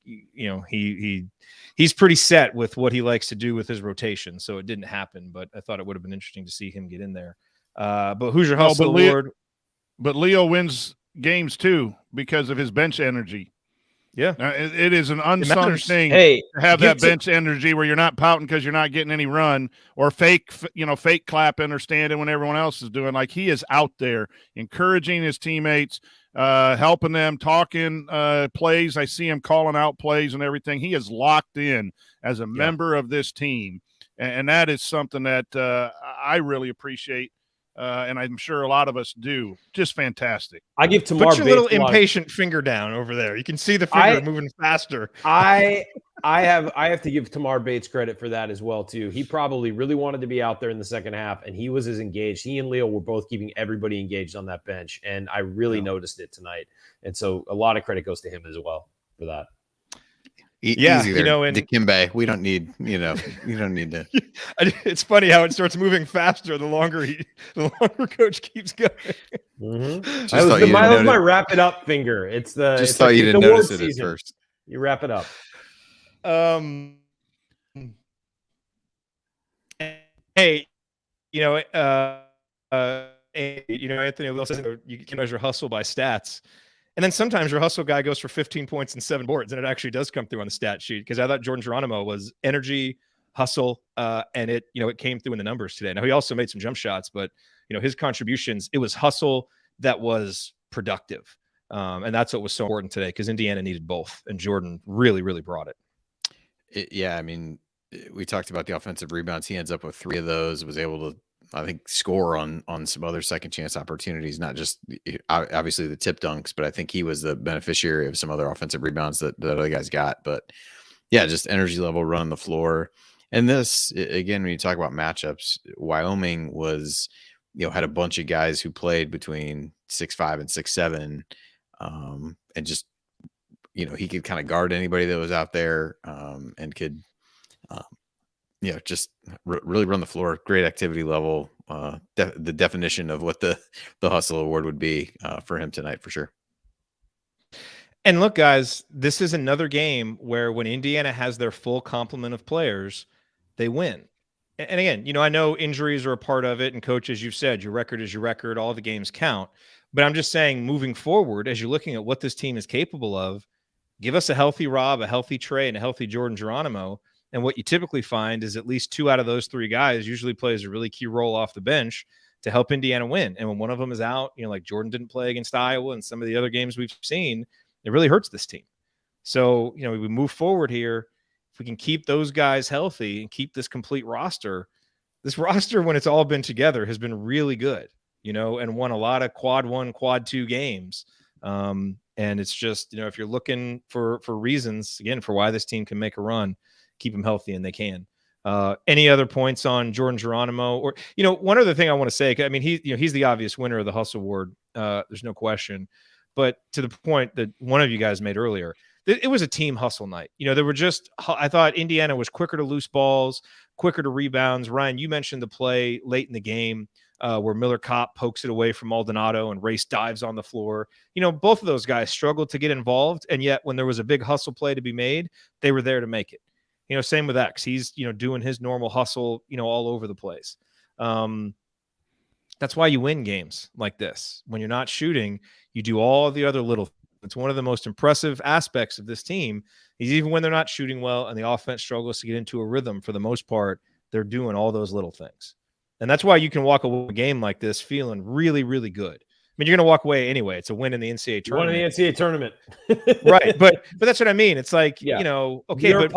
he's pretty set with what he likes to do with his rotation, so it didn't happen. But I thought it would have been interesting to see him get in there. But Hoosier Hustle Award. But Leo wins games too because of his bench energy. Yeah, it is an unsung thing to have that bench energy where you're not pouting because you're not getting any run or fake clapping or standing when everyone else is doing. Like, he is out there encouraging his teammates, helping them, talking plays. I see him calling out plays and everything. He is locked in as a member of this team, and that is something that I really appreciate. And I'm sure a lot of us do. Just fantastic. I give Tamar Put your little Bates impatient finger down over there. You can see the finger moving faster. I have to give Tamar Bates credit for that as well too. He probably really wanted to be out there in the second half, and he was as engaged. He and Leo were both keeping everybody engaged on that bench, and I really noticed it tonight. And so a lot of credit goes to him as well for that. Yeah, Easy you there, know, and Dikembe. We don't need, you don't need to. it's funny how it starts moving faster the longer coach keeps going. That Just was, thought you didn't my notice. wrap it up finger. It's the Just it's thought like you it's didn't award notice it at season. first. You wrap it up. Um, hey, you know, Anthony Will says you can measure hustle by stats. And then sometimes your hustle guy goes for 15 points and 7 boards, and it actually does come through on the stat sheet, because I thought Jordan Geronimo was energy, hustle, and it came through in the numbers today. Now, he also made some jump shots, but his contributions, it was hustle that was productive. And that's what was so important today, because Indiana needed both, and Jordan really, really brought it. Yeah, I mean, we talked about the offensive rebounds. He ends up with 3 of those, was able to, I think, score on some other second chance opportunities, not just obviously the tip dunks, but I think he was the beneficiary of some other offensive rebounds that other guys got. But yeah, just energy level, running the floor. And this, again, when you talk about matchups, Wyoming was, had a bunch of guys who played between 6'5" and 6'7", and just, he could kind of guard anybody that was out there, and could, just really run the floor. Great activity level. The definition of what the hustle award would be for him tonight, for sure. And look, guys, this is another game where when Indiana has their full complement of players, they win. And again, I know injuries are a part of it. And coach, as you've said, your record is your record. All the games count. But I'm just saying, moving forward, as you're looking at what this team is capable of, give us a healthy Rob, a healthy Trey, and a healthy Jordan Geronimo. And what you typically find is at least 2 out of those 3 guys usually plays a really key role off the bench to help Indiana win. And when one of them is out, like Jordan didn't play against Iowa and some of the other games we've seen, it really hurts this team. So, we move forward here. If we can keep those guys healthy and keep this complete roster, this roster, when it's all been together, has been really good, and won a lot of quad 1, quad 2 games. And it's just, if you're looking for reasons, again, for why this team can make a run, keep them healthy, and they can. Any other points on Jordan Geronimo? Or, one other thing I want to say, I mean, he's the obvious winner of the Hustle Award. There's no question. But to the point that one of you guys made earlier, it was a team hustle night. There were I thought Indiana was quicker to loose balls, quicker to rebounds. Ryan, you mentioned the play late in the game where Miller Kopp pokes it away from Maldonado and Race dives on the floor. Both of those guys struggled to get involved. And yet when there was a big hustle play to be made, they were there to make it. Same with X. He's, doing his normal hustle, all over the place. That's why you win games like this. When you're not shooting, you do all the other little. It's one of the most impressive aspects of this team is even when they're not shooting well and the offense struggles to get into a rhythm, for the most part, they're doing all those little things. And that's why you can walk away a game like this feeling really, really good. I mean, you're going to walk away anyway. It's a win in the NCAA tournament. Won in the NCAA tournament. Right. But that's what I mean. It's like, okay,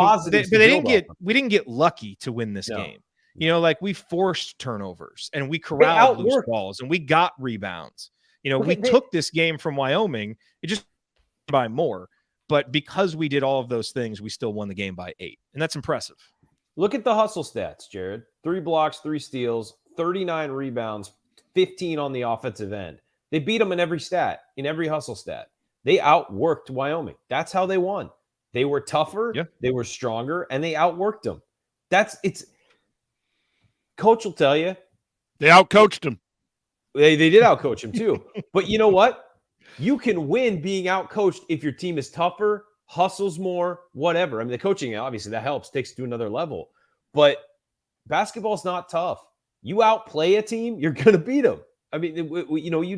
we didn't get lucky to win this game. Like we forced turnovers and we corralled loose balls and we got rebounds. We took this game from Wyoming. It just by more, but because we did all of those things, we still won the game by 8. And that's impressive. Look at the hustle stats, Jerod. 3 blocks, 3 steals, 39 rebounds, 15 on the offensive end. They beat them in every stat, in every hustle stat. They outworked Wyoming. That's how they won. They were tougher, they were stronger, and they outworked them. Coach will tell you. They outcoached him. They did outcoach him too. But you know what? You can win being outcoached if your team is tougher, hustles more, whatever. I mean, the coaching, obviously, that helps, takes it to another level. But basketball's not tough. You outplay a team, you're going to beat them. I mean, you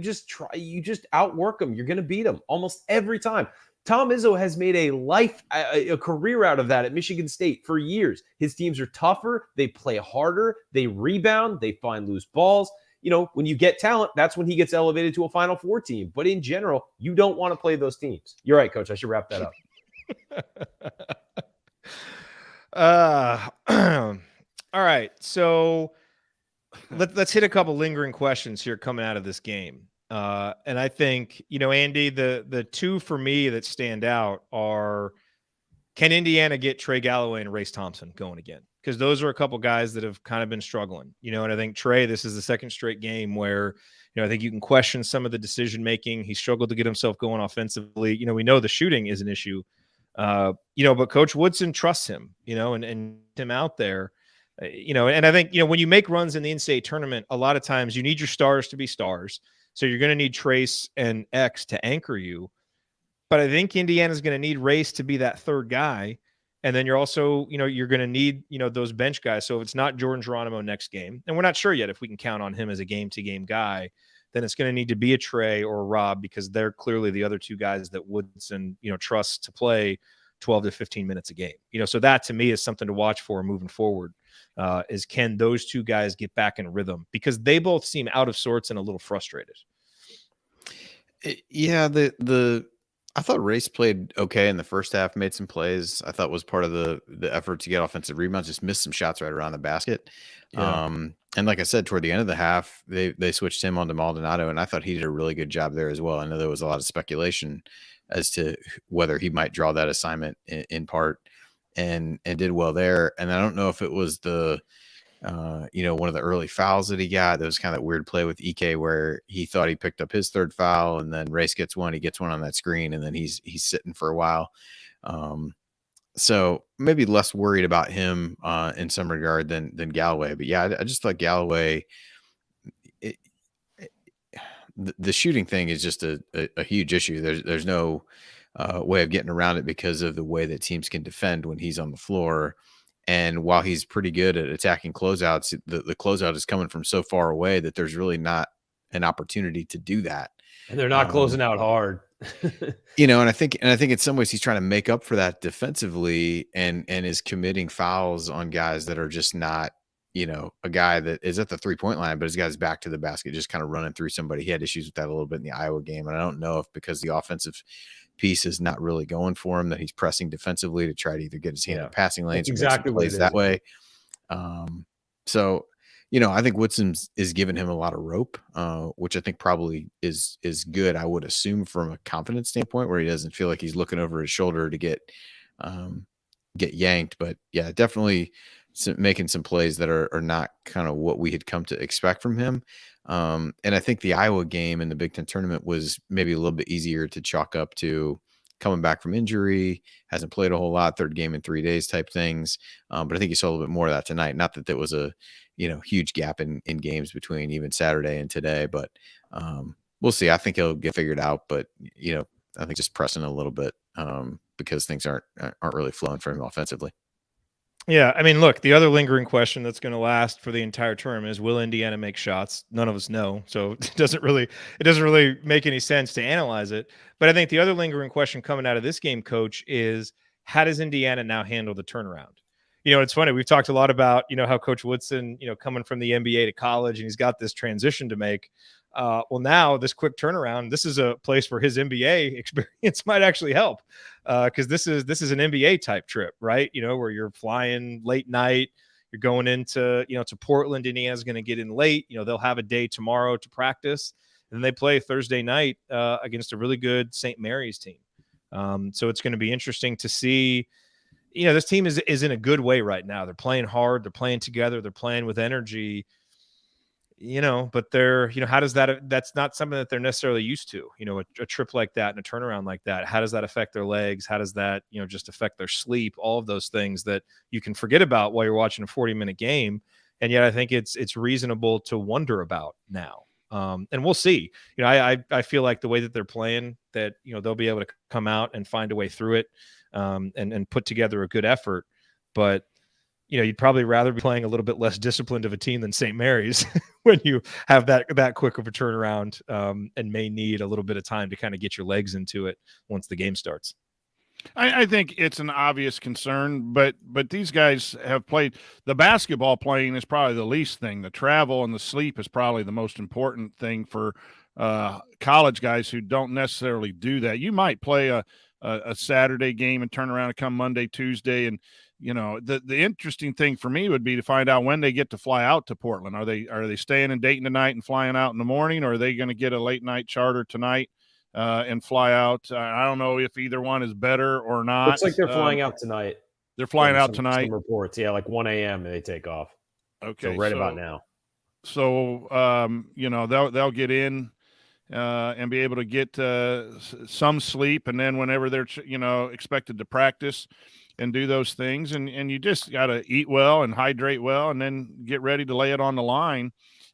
just outwork them. You're going to beat them almost every time. Tom Izzo has made a career out of that at Michigan State for years. His teams are tougher. They play harder. They rebound. They find loose balls. When you get talent, that's when he gets elevated to a Final Four team. But in general, you don't want to play those teams. You're right, Coach. I should wrap that up. All right. So let's hit a couple lingering questions here coming out of this game. And I think, Andy, the 2 for me that stand out are, can Indiana get Trey Galloway and Race Thompson going again? Because those are a couple guys that have kind of been struggling, and I think Trey, this is the second straight game where, I think you can question some of the decision-making. He struggled to get himself going offensively. We know the shooting is an issue, But Coach Woodson trusts him, and him out there, and I think, when you make runs in the NCAA tournament, a lot of times you need your stars to be stars. So you're going to need Trayce and X to anchor you. But I think Indiana's going to need Race to be that third guy. And then you're also, you're going to need, those bench guys. So if it's not Jordan Geronimo next game, and we're not sure yet if we can count on him as a game-to-game guy, then it's going to need to be a Trey or a Rob, because they're clearly the other two guys that Woodson, trusts to play 12 to 15 minutes a game. So that to me is something to watch for moving forward, is can those two guys get back in rhythm, because they both seem out of sorts and a little frustrated. Yeah, I thought Race played okay in the first half, made some plays. I thought was part of the effort to get offensive rebounds, just missed some shots right around the basket. Yeah. And like I said, toward the end of the half, they switched him on to Maldonado, and I thought he did a really good job there as well. I know there was a lot of speculation as to whether he might draw that assignment in part, and did well there. And I don't know if it was one of the early fouls that he got. There was kind of that weird play with EK where he thought he picked up his third foul, and then Race gets one. He gets one on that screen, and then he's sitting for a while. So maybe less worried about him in some regard than Galloway. But yeah, I just thought Galloway, the shooting thing is just a huge issue. There's no way of getting around it because of the way that teams can defend when he's on the floor. And while he's pretty good at attacking closeouts, the closeout is coming from so far away that there's really not an opportunity to do that. And they're not closing out hard. And I think in some ways he's trying to make up for that defensively, and is committing fouls on guys that are just not, a guy that is at the 3-point line, but his guy's back to the basket, just kind of running through somebody. He had issues with that a little bit in the Iowa game. And I don't know if because the offensive piece is not really going for him, that he's pressing defensively to try to either get his hand in passing lanes, that's or exactly what plays that way. So, I think Woodson is giving him a lot of rope, which I think probably is good. I would assume from a confidence standpoint, where he doesn't feel like he's looking over his shoulder to get yanked. But yeah, definitely making some plays that are not kind of what we had come to expect from him. And I think the Iowa game in the Big Ten tournament was maybe a little bit easier to chalk up to coming back from injury, hasn't played a whole lot, third game in 3 days type things. But I think you saw a little bit more of that tonight. Not that there was a, huge gap in games between even Saturday and today, but we'll see. I think he'll get figured out, but I think just pressing a little bit because things aren't really flowing for him offensively. Yeah, I mean, look, the other lingering question that's going to last for the entire term is, will Indiana make shots? None of us know, so it doesn't really make any sense to analyze it. But I think the other lingering question coming out of this game, Coach, is how does Indiana now handle the turnaround? It's funny. We've talked a lot about, how Coach Woodson, coming from the NBA to college, and he's got this transition to make. Well, now this quick turnaround, this is a place where his NBA experience might actually help, because this is an NBA type trip, right? Where you're flying late night, you're going into, to Portland. Indiana's going to get in late. They'll have a day tomorrow to practice, and then they play Thursday night against a really good St. Mary's team. So it's going to be interesting to see. This team is in a good way right now. They're playing hard. They're playing together. They're playing with energy. But they're, how does that's not something that they're necessarily used to, a trip like that and a turnaround like that. How does that affect their legs? How does that, just affect their sleep? All of those things that you can forget about while you're watching a 40-minute game. And yet I think it's reasonable to wonder about now. And we'll see. I feel like the way that they're playing, that, they'll be able to come out and find a way through it, and put together a good effort. But you'd probably rather be playing a little bit less disciplined of a team than St. Mary's when you have that quick of a turnaround, and may need a little bit of time to kind of get your legs into it once the game starts. I think it's an obvious concern, but these guys have played. The basketball playing is probably the least thing. The travel and the sleep is probably the most important thing for college guys who don't necessarily do that. You might play a Saturday game and turn around and come Monday, Tuesday, and the interesting thing for me would be to find out when they get to fly out to Portland. Are they staying in Dayton tonight and flying out in the morning, or are they going to get a late night charter tonight and fly out? I don't know if either one is better or not. Looks like they're flying out tonight. They're flying out tonight. Some reports, yeah, like 1 a.m. they take off. Okay, so about now. So they'll get in and be able to get some sleep, and then whenever they're expected to practice and do those things, and you just got to eat well and hydrate well, and then get ready to lay it on the line.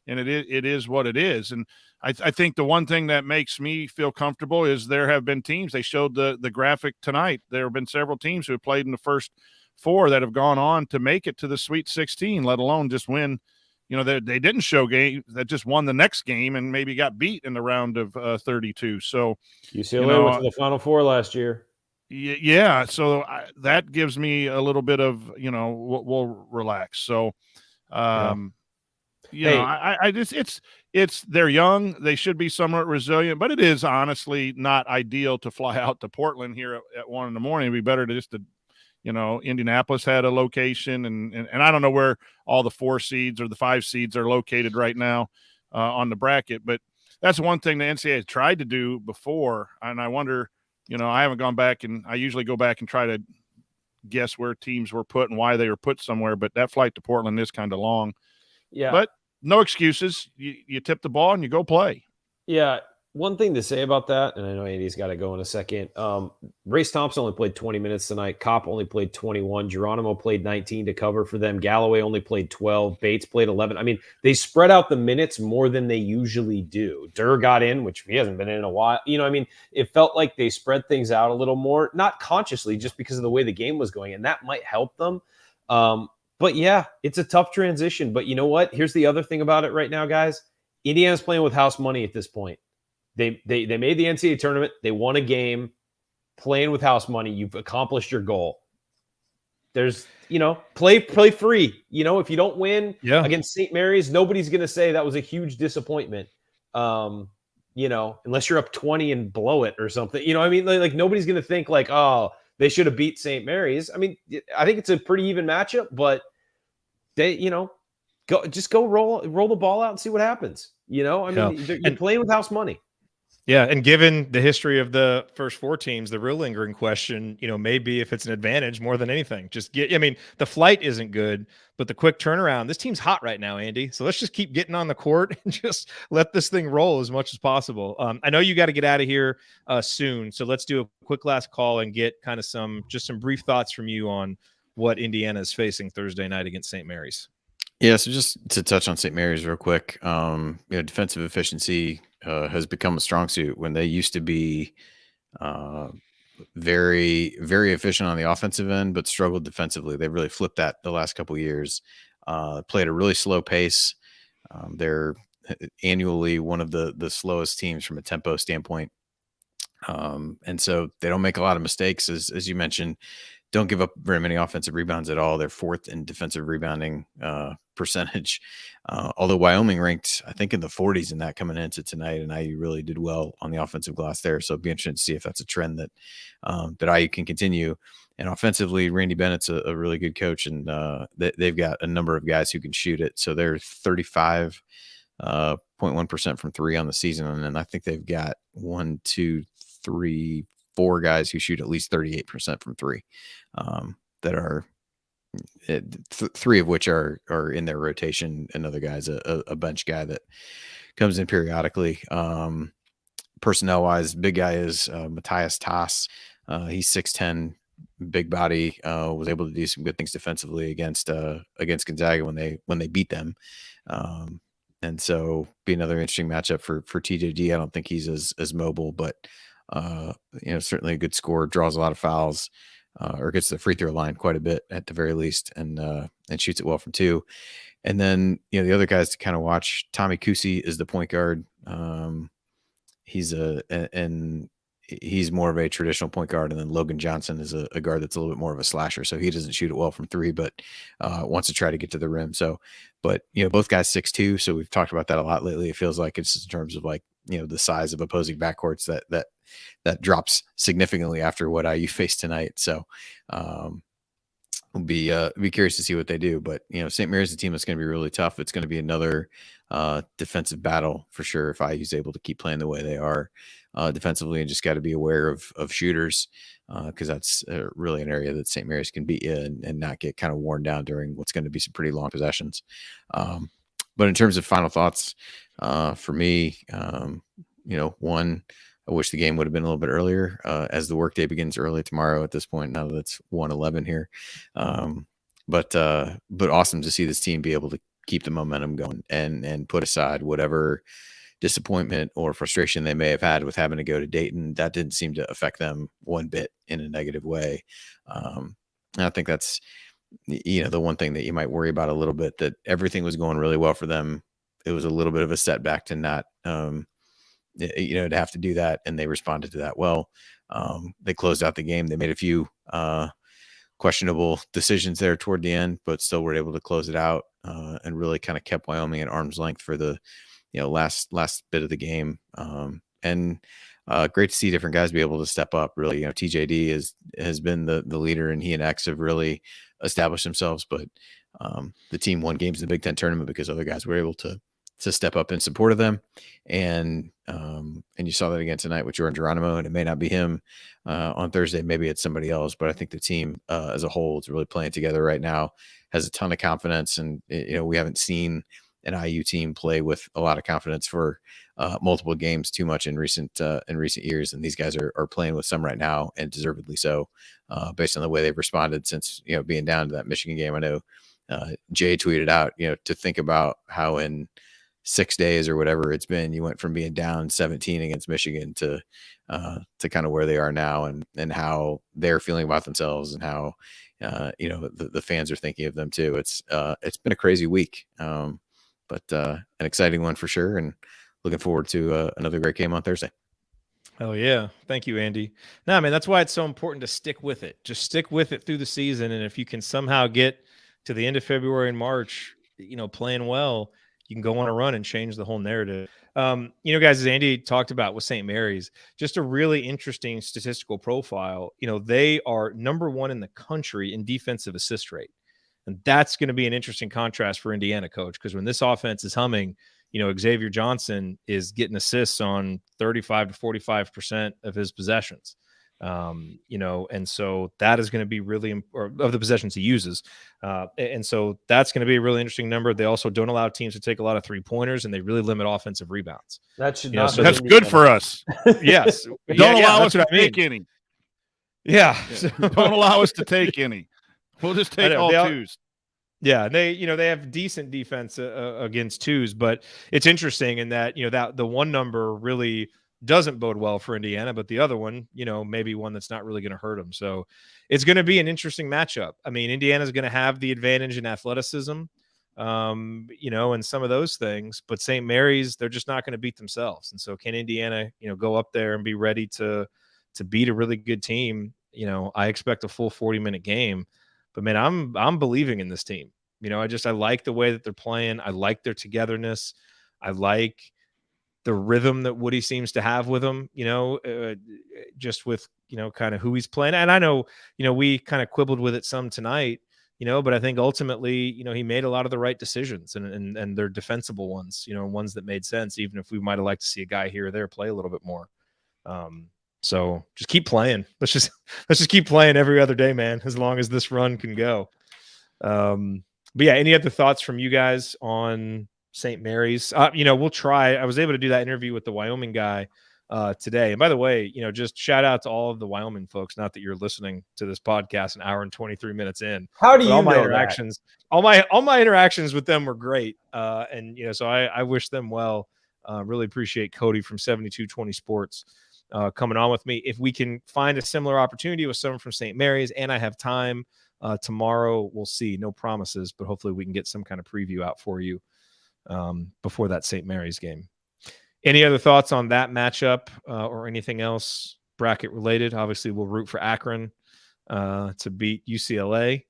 And it is what it is. And I think the one thing that makes me feel comfortable is there have been teams, they showed the graphic tonight, there have been several teams who have played in the first 4 that have gone on to make it to the Sweet 16, let alone just win. They didn't show games that just won the next game and maybe got beat in the round of 32. So UCLA went to the Final Four last year. Yeah. So that gives me a little bit of, we'll relax. So, they're young. They should be somewhat resilient, but it is honestly not ideal to fly out to Portland here at 1 a.m. It'd be better to Indianapolis had a location, and I don't know where all the 4 seeds or the 5 seeds are located right now on the bracket, but that's one thing the NCAA has tried to do before. And I wonder, I haven't gone back, and I usually go back and try to guess where teams were put and why they were put somewhere, but that flight to Portland is kind of long. Yeah. But no excuses. You tip the ball and you go play. Yeah. One thing to say about that, and I know Andy's got to go in a second. Race Thompson only played 20 minutes tonight. Kopp only played 21. Geronimo played 19 to cover for them. Galloway only played 12. Bates played 11. I mean, they spread out the minutes more than they usually do. Durr got in, which he hasn't been in a while. It felt like they spread things out a little more, not consciously, just because of the way the game was going, and that might help them. But yeah, it's a tough transition. But you know what? Here's the other thing about it right now, guys. Indiana's playing with house money at this point. They made the NCAA tournament. They won a game. Playing with house money, you've accomplished your goal. There's, play free. If you don't win against St. Mary's, nobody's going to say that was a huge disappointment. Unless you're up 20 and blow it or something. Like nobody's going to think like, oh, they should have beat St. Mary's. I mean, I think it's a pretty even matchup, but they, go roll the ball out and see what happens. You're playing with house money. Yeah, and given the history of the first 4 teams, the real lingering question, maybe if it's an advantage more than anything. The flight isn't good, but the quick turnaround. This team's hot right now, Andy. So let's just keep getting on the court and just let this thing roll as much as possible. I know you got to get out of here soon, so let's do a quick last call and get kind of some brief thoughts from you on what Indiana is facing Thursday night against St. Mary's. Yeah, so just to touch on St. Mary's real quick, defensive efficiency has become a strong suit when they used to be very, very efficient on the offensive end, but struggled defensively. They really flipped that the last couple of years. Played a really slow pace. They're annually one of the slowest teams from a tempo standpoint. And so they don't make a lot of mistakes, as you mentioned. Don't give up very many offensive rebounds at all. They're 4th in defensive rebounding percentage. Although Wyoming ranked, I think, in the 40s in that coming into tonight, and IU really did well on the offensive glass there. So it'd be interesting to see if that's a trend that IU can continue. And offensively, Randy Bennett's a really good coach, and they've got a number of guys who can shoot it. So they're 35.1% from 3 on the season, and then I think they've got 1, 2, 3, 4 guys who shoot at least 38% from 3. That are 3 of which are in their rotation. Another guy's a bench guy that comes in periodically. Personnel wise, big guy is Matthias Tass. He's 6'10", big body. Was able to do some good things defensively against Gonzaga when they beat them. And so be another interesting matchup for TJD. I don't think he's as mobile, but certainly a good scorer, draws a lot of fouls. Or gets the free throw line quite a bit at the very least, and shoots it well from 2. And then the other guys to kind of watch. Tommy Kusi is the point guard. He's more of a traditional point guard, and then Logan Johnson is a guard that's a little bit more of a slasher. So he doesn't shoot it well from 3, but wants to try to get to the rim. So, but both guys 6'2", so we've talked about that a lot lately. It feels like it's just in terms of like the size of opposing backcourts that drops significantly after what IU faced tonight. So we'll be curious to see what they do. But St. Mary's is a team that's going to be really tough. It's going to be another defensive battle for sure if IU is able to keep playing the way they are defensively, and just got to be aware of shooters because that's really an area that St. Mary's can be in and not get kind of worn down during what's going to be some pretty long possessions. But in terms of final thoughts for me, one, I wish the game would have been a little bit earlier, as the workday begins early tomorrow at this point, now that it's 1:11 here. But awesome to see this team be able to keep the momentum going and put aside whatever disappointment or frustration they may have had with having to go to Dayton. That didn't seem to affect them one bit in a negative way. And I think that's, the one thing that you might worry about a little bit, that everything was going really well for them. It was a little bit of a setback to not, to have to do that. And they responded to that well. They closed out the game. They made a few questionable decisions there toward the end, but still were able to close it out and really kind of kept Wyoming at arm's length for the last bit of the game. And great to see different guys be able to step up. Really, TJD has been the leader, and he and X have really established themselves. But the team won games in the Big Ten tournament because other guys were able to step up in support of them. And you saw that again tonight with Jordan Geronimo, and it may not be him on Thursday. Maybe it's somebody else, but I think the team as a whole is really playing together right now, has a ton of confidence. And, we haven't seen an IU team play with a lot of confidence for multiple games too much in recent years. And these guys are playing with some right now, and deservedly so, based on the way they've responded since, being down to that Michigan game. I know Jay tweeted out, to think about how in 6 days or whatever it's been, you went from being down 17 against Michigan to kind of where they are now, and how they're feeling about themselves, and how, the fans are thinking of them too. It's been a crazy week, but an exciting one for sure. And looking forward to another great game on Thursday. Oh yeah. Thank you, Andy. No, man, that's why it's so important to stick with it. Just stick with it through the season. And if you can somehow get to the end of February and March, playing well, you can go on a run and change the whole narrative. Guys, as Andy talked about with St. Mary's, just a really interesting statistical profile. They are number one in the country in defensive assist rate. And that's going to be an interesting contrast for Indiana, coach, because when this offense is humming, Xavier Johnson is getting assists on 35 to 45% of his possessions. And so that is going to be really, or of the possessions he uses. And so that's going to be a really interesting number. They also don't allow teams to take a lot of 3-pointers, and they really limit offensive rebounds. That should not. So that's good for us. Yes. Don't allow us to take any. Yeah. Don't allow us to take any. We'll just take all twos. Yeah, they have decent defense against twos, but it's interesting in that that the one number really doesn't bode well for Indiana, but the other one, maybe one that's not really going to hurt them. So it's going to be an interesting matchup. I mean, Indiana's going to have the advantage in athleticism, and some of those things, but St. Mary's, they're just not going to beat themselves. And so can Indiana, go up there and be ready to beat a really good team? I expect a full 40-minute game. But man, I'm believing in this team. I like the way that they're playing. I like their togetherness. I like the rhythm that Woody seems to have with them, just with, kind of who he's playing. And I know, we kind of quibbled with it some tonight, but I think ultimately, he made a lot of the right decisions, and they're defensible ones, ones that made sense, even if we might have liked to see a guy here or there play a little bit more. So just keep playing. Let's just keep playing every other day, man, as long as this run can go. But yeah, any other thoughts from you guys on St. Mary's? We'll try. I was able to do that interview with the Wyoming guy today. And by the way, just shout out to all of the Wyoming folks. Not that you're listening to this podcast an hour and 23 minutes in. How do you all my know interactions? That? All my interactions with them were great. And so I wish them well. Really appreciate Cody from 7220 Sports coming on with me. If we can find a similar opportunity with someone from St. Mary's, and I have time tomorrow, we'll see. No promises, but hopefully we can get some kind of preview out for you before that St. Mary's game. Any other thoughts on that matchup or anything else bracket related? Obviously, we'll root for Akron to beat UCLA.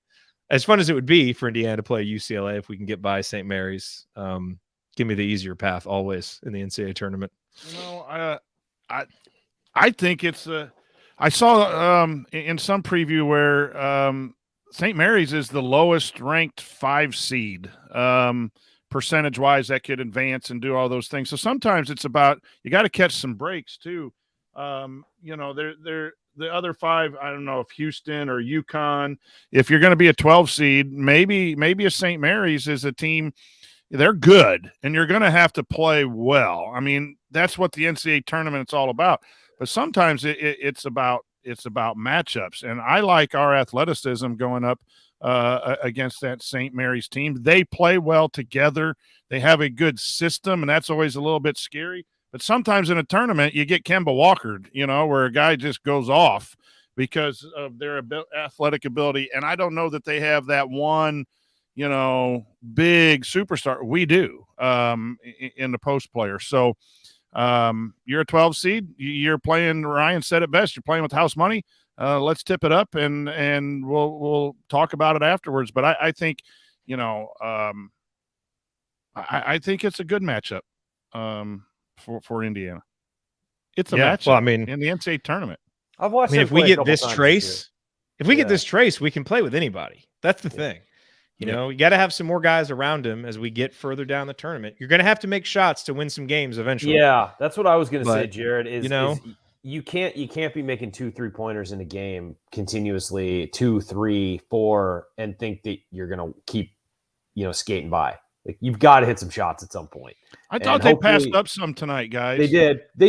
As fun as it would be for Indiana to play UCLA, if we can get by St. Mary's, give me the easier path always in the NCAA tournament. I think it's I saw in some preview where St. Mary's is the lowest ranked 5 seed percentage wise that could advance and do all those things. So sometimes it's about, you got to catch some breaks too. They're the other 5, I don't know if Houston or UConn, if you're going to be a 12 seed, maybe a St. Mary's is a team, they're good and you're going to have to play well. I mean, that's what the NCAA tournament's all about. But sometimes it's about matchups, and I like our athleticism going up against that St. Mary's team. They play well together. They have a good system, and that's always a little bit scary. But sometimes in a tournament, you get Kemba Walkered, where a guy just goes off because of their athletic ability. And I don't know that they have that one, big superstar. We do in the post player. So you're a 12 seed. You're playing, Ryan said it best, you're playing with house money. Let's tip it up and we'll talk about it afterwards. But I think, I think it's a good matchup for Indiana. It's a matchup. Well, I mean, in the NCAA tournament. I've watched. if we get this Trayce, we can play with anybody. That's the thing. You got to have some more guys around him as we get further down the tournament. You're going to have to make shots to win some games eventually. Yeah, that's what I was going to say, Jerod. Is you can't be making 2 3-pointers in a game continuously, 2, 3, 4, and think that you're going to keep skating by. Like, you've got to hit some shots at some point. I thought they passed up some tonight, guys. They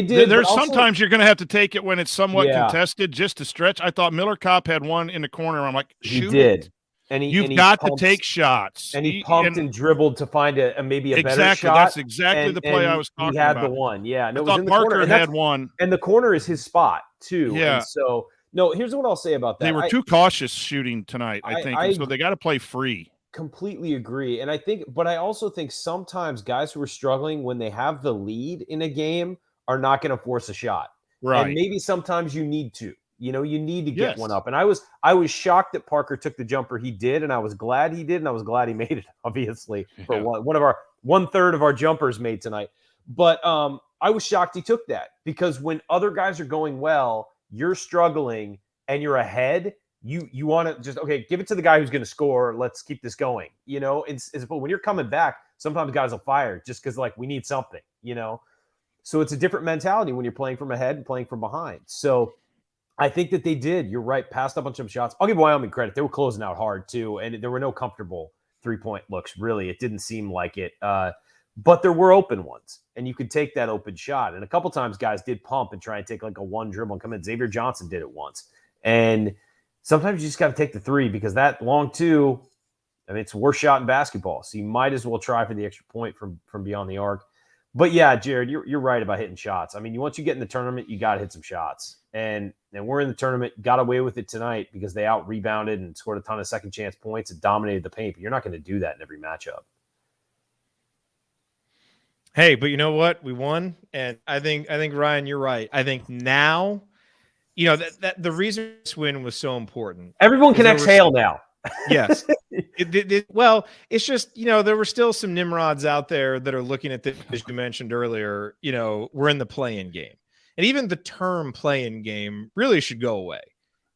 did. There's sometimes you're going to have to take it when it's somewhat contested just to stretch. I thought Miller Kopp had one in the corner. I'm like, shoot. He did. You've got to take shots. And he pumped and dribbled to find maybe a better shot. That's exactly the play I was talking about. He had the one. Yeah. No, I thought Parker had one. And the corner is his spot, too. Yeah. And so, no, here's what I'll say about that. They were too cautious shooting tonight, I think. So they got to play free. Completely agree. And I also think sometimes guys who are struggling when they have the lead in a game are not going to force a shot. Right. And maybe sometimes you need to. You need to get one up. And I was shocked that Parker took the jumper he did, and I was glad he did, and I was glad he made it, obviously, for one third of our jumpers made tonight. But I was shocked he took that, because when other guys are going well, you're struggling and you're ahead. You want to just, give it to the guy who's going to score. Let's keep this going. But when you're coming back, sometimes guys will fire just because, we need something, So it's a different mentality when you're playing from ahead and playing from behind. So I think that they did. You're right. Passed a bunch of shots. I'll give Wyoming credit. They were closing out hard, too. And there were no comfortable 3-point looks, really. It didn't seem like it. But there were open ones, and you could take that open shot. And a couple times guys did pump and try and take a one dribble and come in. Xavier Johnson did it once. And sometimes you just got to take the 3, because that long 2, it's the worst shot in basketball. So you might as well try for the extra point from beyond the arc. But yeah, Jerod, you're right about hitting shots. Once you get in the tournament, you got to hit some shots. And we're in the tournament, got away with it tonight because they out-rebounded and scored a ton of second-chance points and dominated the paint. But you're not going to do that in every matchup. Hey, but you know what? We won, and I think Ryan, you're right. I think now, that the reason this win was so important. Everyone can exhale now. Yes. Well, it's just, there were still some Nimrods out there that are looking at this, as you mentioned earlier, we're in the play-in game. And even the term play-in game really should go away.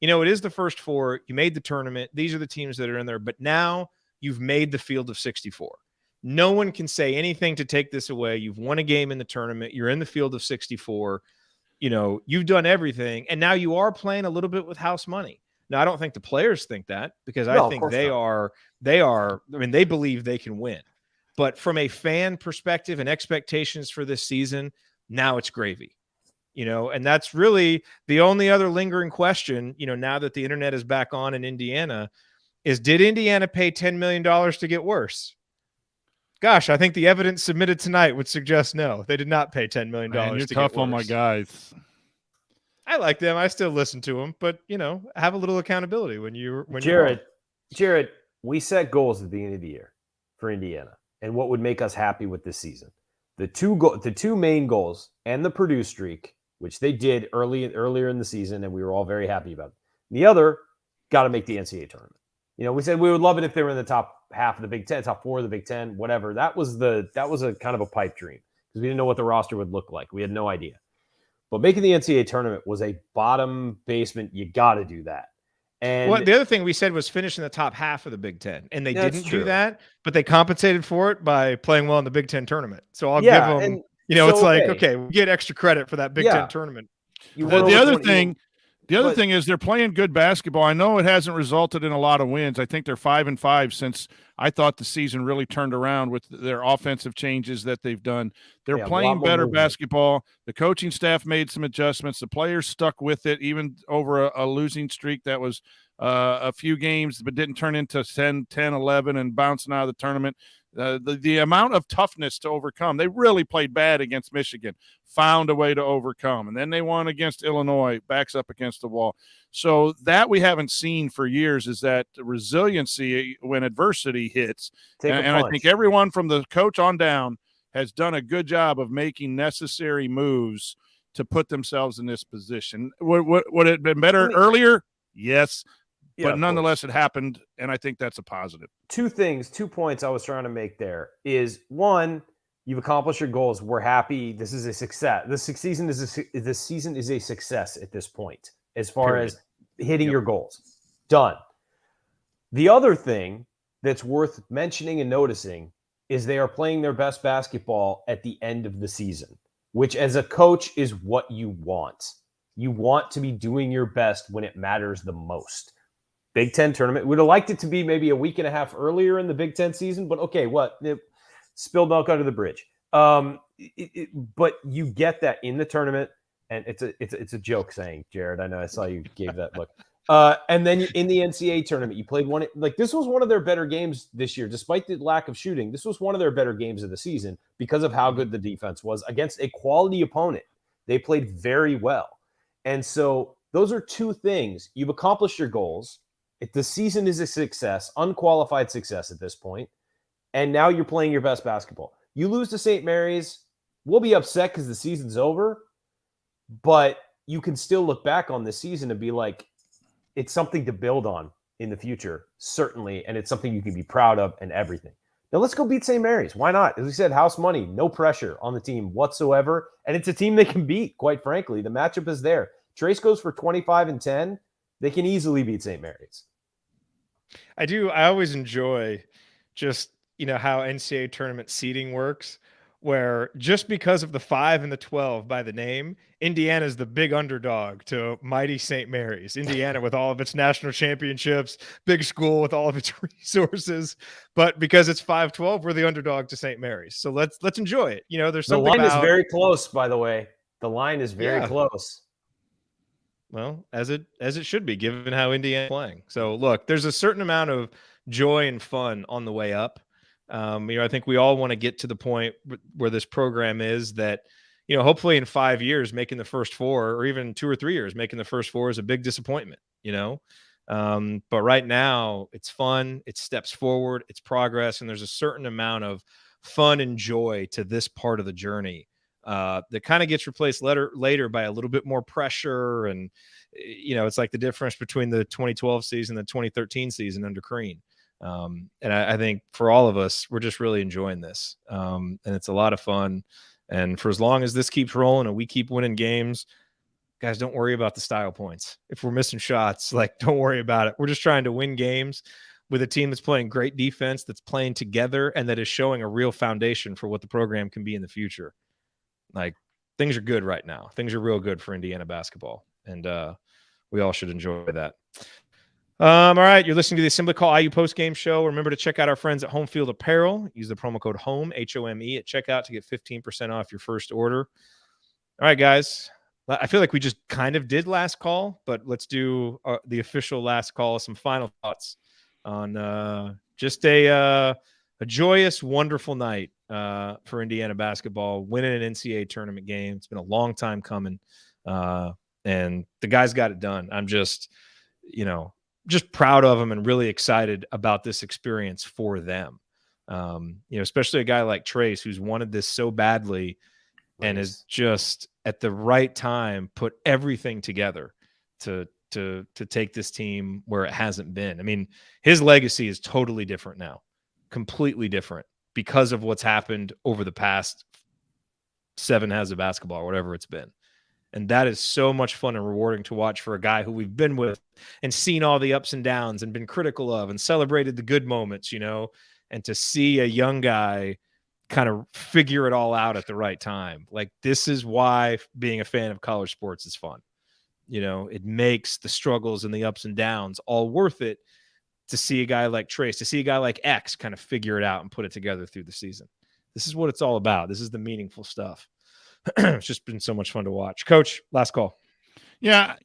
It is the first 4. You made the tournament. These are the teams that are in there. But now you've made the field of 64. No one can say anything to take this away. You've won a game in the tournament. You're in the field of 64. You've done everything. And now you are playing a little bit with house money. Now, I don't think the players think that, because I think they believe they can win. But from a fan perspective and expectations for this season, now it's gravy. And that's really the only other lingering question, now that the internet is back on in Indiana, is did Indiana pay $10 million to get worse? Gosh, I think the evidence submitted tonight would suggest no. They did not pay $10 million Man, you're to tough get worse. on my guys. I like them. I still listen to them, but have a little accountability when Jerod, we set goals at the beginning of the year for Indiana and what would make us happy with this season. The two main goals and the Purdue streak, which they did earlier in the season, and we were all very happy about it. The other, got to make the NCAA tournament. We said we would love it if they were in the top half of the Big Ten, top 4 of the Big Ten, whatever. That was a kind of a pipe dream, because we didn't know what the roster would look like. We had no idea. But making the NCAA tournament was a bottom basement. You got to do that. And the other thing we said was finish in the top half of the Big Ten, and they didn't do that, but they compensated for it by playing well in the Big Ten tournament. So I'll give them, it's like, okay, we get extra credit for that Big Ten tournament. The other thing, The other thing is they're playing good basketball. I know it hasn't resulted in a lot of wins. I think they're 5-5 since I thought the season really turned around with their offensive changes that they've done. They're playing better basketball. The coaching staff made some adjustments. The players stuck with it, even over a losing streak that was a few games, but didn't turn into 10, 11 and bouncing out of the tournament. The amount of toughness to overcome. They really played bad against Michigan, found a way to overcome. And then they won against Illinois, backs up against the wall. So that we haven't seen for years is that resiliency when adversity hits. And I think everyone from the coach on down has done a good job of making necessary moves to put themselves in this position. Would it have been better earlier? Yes. Yeah, but nonetheless, it happened, and I think that's a positive. 2 points I was trying to make there is, one, you've accomplished your goals. We're happy. This is a success. This season is a success at this point as far as hitting your goals. Done. The other thing that's worth mentioning and noticing is they are playing their best basketball at the end of the season, which as a coach is what you want. You want to be doing your best when it matters the most. Big Ten tournament. Would have liked it to be maybe a week and a half earlier in the Big Ten season, but okay, spilled milk under the bridge. But you get that in the tournament, and it's a joke saying, Jerod. I know I saw you gave that look. And then in the NCAA tournament, you played one. Like, this was one of their better games this year, despite the lack of shooting. This was one of their better games of the season because of how good the defense was against a quality opponent. They played very well, and so those are 2 things. You've accomplished your goals. If the season is a success, unqualified success at this point, and now you're playing your best basketball. You lose to St. Mary's, we'll be upset because the season's over, but you can still look back on this season and be like, it's something to build on in the future, certainly, and it's something you can be proud of and everything. Now let's go beat St. Mary's. Why not? As we said, house money, no pressure on the team whatsoever, and it's a team they can beat, quite frankly. The matchup is there. Trayce goes for 25 and 10. They can easily beat St. Mary's. I do. I always enjoy just, how NCAA tournament seeding works, where just because of the 5 and the 12 by the name, Indiana's the big underdog to mighty St. Mary's. Indiana with all of its national championships, big school with all of its resources, but because it's 5-12, we're the underdog to St. Mary's. So let's enjoy it. There's something. The line is very close, by the way. The line is very close. Well, as it should be, given how Indiana's playing. So look, there's a certain amount of joy and fun on the way up. I think we all want to get to the point where this program is that, hopefully in 5 years, making the first 4, or even 2 or 3 years, making the first 4 is a big disappointment, but right now it's fun, it's steps forward, it's progress. And there's a certain amount of fun and joy to this part of the journey that kind of gets replaced later by a little bit more pressure. And, it's like the difference between the 2012 season and the 2013 season under Crean. And I think for all of us, we're just really enjoying this. And it's a lot of fun. And for as long as this keeps rolling and we keep winning games, guys, don't worry about the style points. If we're missing shots, don't worry about it. We're just trying to win games with a team that's playing great defense, that's playing together, and that is showing a real foundation for what the program can be in the future. Things are good right now. Things are real good for Indiana basketball. And we all should enjoy that. All right, you're listening to the Assembly Call IU Postgame Show. Remember to check out our friends at Home Field Apparel. Use the promo code HOME, HOME, at checkout to get 15% off your first order. All right, guys. I feel like we just kind of did last call, but let's do the official last call. Some final thoughts on just a joyous, wonderful night for Indiana basketball, winning an NCAA tournament game. It's been a long time coming, and the guys got it done. I'm just proud of them and really excited about this experience for them. Especially a guy like Trayce, who's wanted this so badly and has just at the right time put everything together to take this team where it hasn't been. I mean, his legacy is totally different now, completely different because of what's happened over the past 7 halves of basketball or whatever it's been. And that is so much fun and rewarding to watch for a guy who we've been with and seen all the ups and downs and been critical of and celebrated the good moments, and to see a young guy kind of figure it all out at the right time. This is why being a fan of college sports is fun. It makes the struggles and the ups and downs all worth it to see a guy like Trayce, to see a guy like X kind of figure it out and put it together through the season. This is what it's all about. This is the meaningful stuff. It's just been so much fun to watch. Coach, last call. Yeah,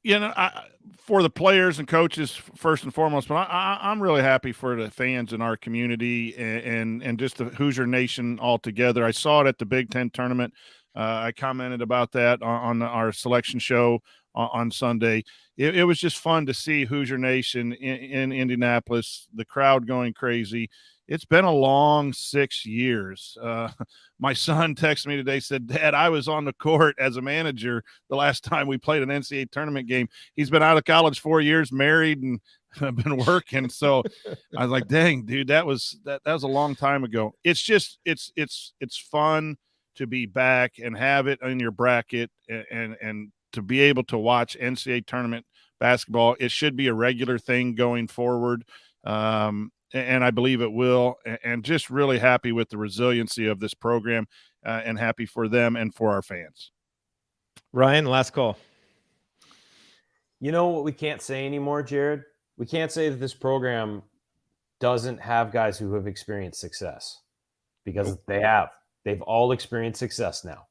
for the players and coaches first and foremost, but I'm really happy for the fans in our community and just the Hoosier Nation altogether. I saw it at the Big Ten tournament. I commented about that on our selection show on Sunday. It was just fun to see Hoosier Nation in Indianapolis, the crowd going crazy. It's been a long 6 years. My son texted me today, said, Dad, I was on the court as a manager the last time we played an NCAA tournament game. He's been out of college 4 years, married, and been working. So I was like, dang, dude, that was a long time ago. It's just it's fun to be back and have it in your bracket and to be able to watch NCAA tournament basketball. It should be a regular thing going forward. And I believe it will, and just really happy with the resiliency of this program and happy for them and for our fans. Ryan, last call. You know what we can't say anymore, Jerod? We can't say that this program doesn't have guys who have experienced success, because they have. They've all experienced success now.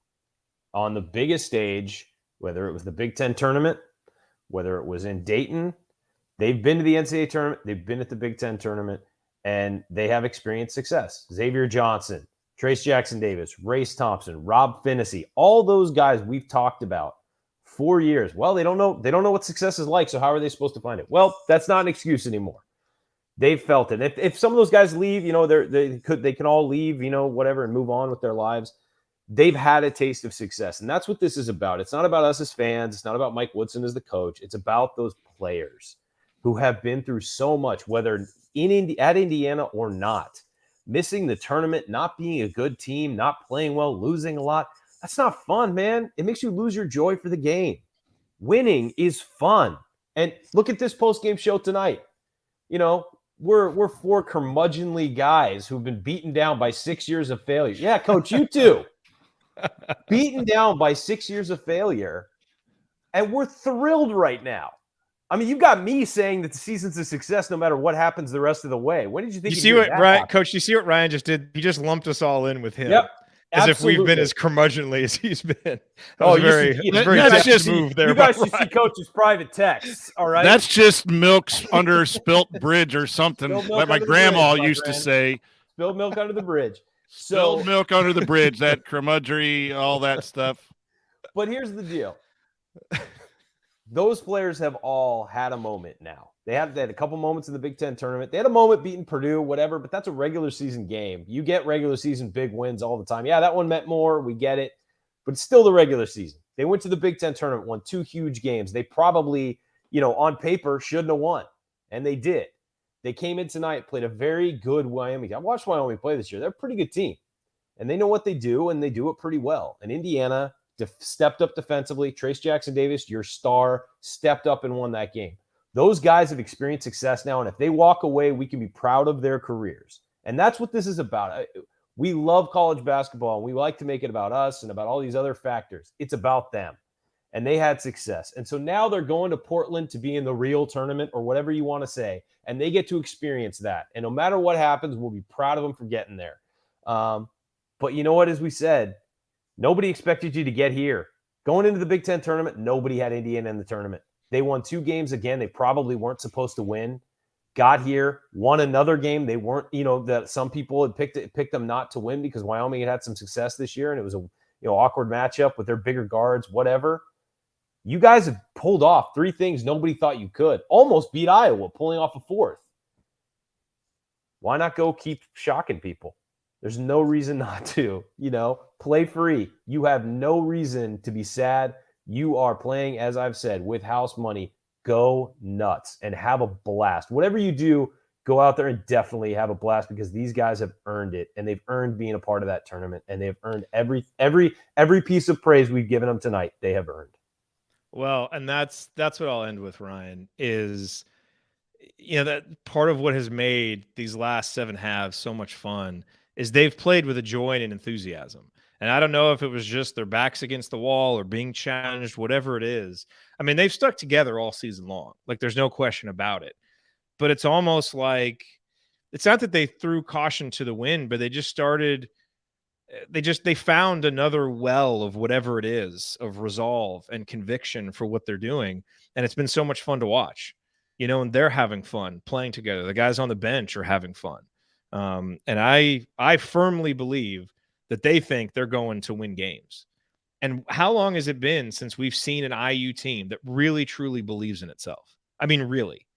On the biggest stage, whether it was the Big Ten tournament, whether it was in Dayton, they've been to the NCAA tournament, they've been at the Big Ten tournament, and they have experienced success. Xavier Johnson, Trayce Jackson-Davis, Race Thompson, Rob Finnessy, all those guys we've talked about for years. Well, they don't know what success is like, so how are they supposed to find it? Well, that's not an excuse anymore. They've felt it. If some of those guys leave, they can all leave, whatever, and move on with their lives. They've had a taste of success, and that's what this is about. It's not about us as fans. It's not about Mike Woodson as the coach. It's about those players who have been through so much, whether at Indiana or not. Missing the tournament, not being a good team, not playing well, losing a lot. That's not fun, man. It makes you lose your joy for the game. Winning is fun. And look at this post-game show tonight. We're four curmudgeonly guys who've been beaten down by 6 years of failure. Yeah, Coach, you too. Beaten down by 6 years of failure. And we're thrilled right now. I mean, you've got me saying that the season's a success no matter what happens the rest of the way. When did you think? You see what Ryan, Coach? You see what Ryan just did? He just lumped us all in with him. Yep, as absolutely. if we've been as curmudgeonly as he's been. That oh, was very deft move there. You guys should see Coach's private texts. All right, that's just milk's under a spilt bridge or something, like my grandma used to say. Spilled milk under the bridge. Spilled milk under the bridge. That curmudgery, all that stuff. But here's the deal. Those players have all had a moment now. They had a couple moments in the Big Ten tournament. They had a moment beating Purdue, whatever, but that's a regular season game. You get regular season big wins all the time. Yeah, that one meant more. We get it. But it's still the regular season. They went to the Big Ten tournament, won 2 huge games. They probably, on paper, shouldn't have won. And they did. They came in tonight, played a very good Wyoming. I watched Wyoming play this year. They're a pretty good team. And they know what they do, and they do it pretty well. And Indiana stepped up defensively. Trayce Jackson-Davis, your star, stepped up and won that game. Those guys have experienced success now, and if they walk away, we can be proud of their careers. And that's what this is about. We love college basketball, and we like to make it about us and about all these other factors. It's about them, and they had success. And so now they're going to Portland to be in the real tournament or whatever you want to say, and they get to experience that. And no matter what happens, we'll be proud of them for getting there. But you know what, as we said, nobody expected you to get here. Going into the Big Ten tournament, nobody had Indiana in the tournament. They won 2 games again. They probably weren't supposed to win. Got here, won another game. They weren't, that some people had picked them not to win because Wyoming had some success this year, and it was a awkward matchup with their bigger guards, whatever. You guys have pulled off 3 things nobody thought you could. Almost beat Iowa, pulling off a 4th. Why not go keep shocking people? There's no reason not to, play free. You have no reason to be sad. You are playing, as I've said, with house money. Go nuts and have a blast. Whatever you do, go out there and definitely have a blast because these guys have earned it, and they've earned being a part of that tournament, and they've earned every piece of praise we've given them tonight. They have earned. Well, and that's what I'll end with, Ryan, is that part of what has made these last 7 halves so much fun is they've played with a joy and an enthusiasm. And I don't know if it was just their backs against the wall or being challenged, whatever it is. I mean, they've stuck together all season long. Like, there's no question about it. But it's almost like it's not that they threw caution to the wind, but they just started – they found another well of whatever it is, of resolve and conviction for what they're doing. And it's been so much fun to watch, and they're having fun playing together. The guys on the bench are having fun. And I firmly believe that they think they're going to win games. And how long has it been since we've seen an IU team that really, truly believes in itself? I mean, really.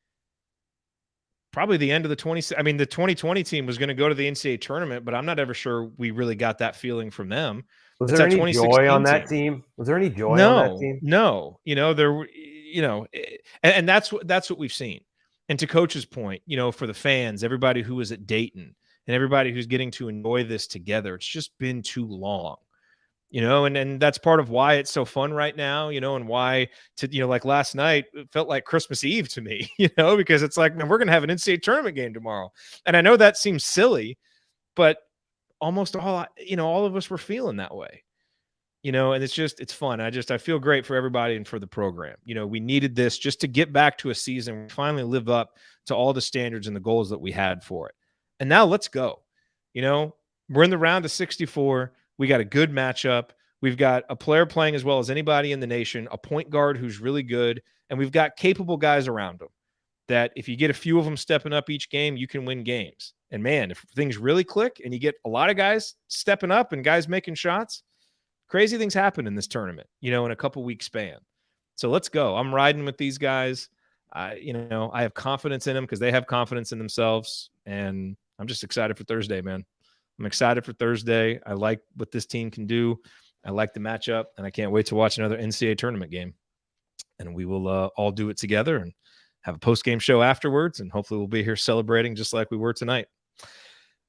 Probably the end of the 2020 team was going to go to the NCAA tournament, but I'm not ever sure we really got that feeling from them. Was there any joy on that team? Was there any joy on that team? No. And that's what we've seen. And to Coach's point, for the fans, everybody who was at Dayton and everybody who's getting to enjoy this together, it's just been too long. And that's part of why it's so fun right now, and why like last night, it felt like Christmas Eve to me, because it's like, man, we're going to have an NCAA tournament game tomorrow. And I know that seems silly, but almost all of us were feeling that way, and it's fun. I feel great for everybody and for the program. We needed this just to get back to a season where we finally live up to all the standards and the goals that we had for it. And now let's go. We're in the round of 64. We got a good matchup. We've got a player playing as well as anybody in the nation, a point guard who's really good, and we've got capable guys around them that if you get a few of them stepping up each game, you can win games. And, man, if things really click and you get a lot of guys stepping up and guys making shots, crazy things happen in this tournament, in a couple-week span. So let's go. I'm riding with these guys. I have confidence in them because they have confidence in themselves, and I'm just excited for Thursday, man. I'm excited for Thursday. I like what this team can do. I like the matchup, and I can't wait to watch another NCAA tournament game. And we will all do it together and have a post-game show afterwards, and hopefully we'll be here celebrating just like we were tonight.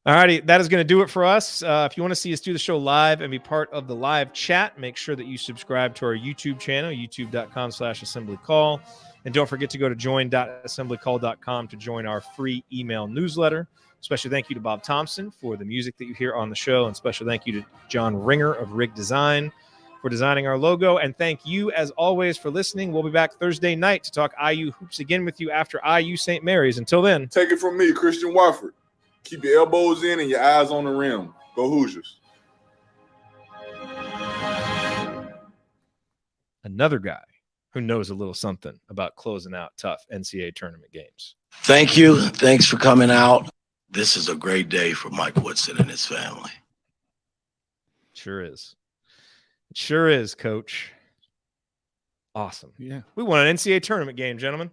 All righty, that is going to do it for us. If you want to see us do the show live and be part of the live chat, make sure that you subscribe to our YouTube channel, youtube.com/assemblycall. And don't forget to go to join.assemblycall.com to join our free email newsletter. Special thank you to Bob Thompson for the music that you hear on the show. And special thank you to John Ringer of Rig Design for designing our logo. And thank you, as always, for listening. We'll be back Thursday night to talk IU hoops again with you after IU St. Mary's. Until then. Take it from me, Christian Wofford. Keep your elbows in and your eyes on the rim. Go Hoosiers. Another guy who knows a little something about closing out tough NCAA tournament games. Thank you. Thanks for coming out. This is a great day for Mike Woodson and his family. Sure is. It sure is, Coach. Awesome. Yeah. We won an NCAA tournament game, gentlemen.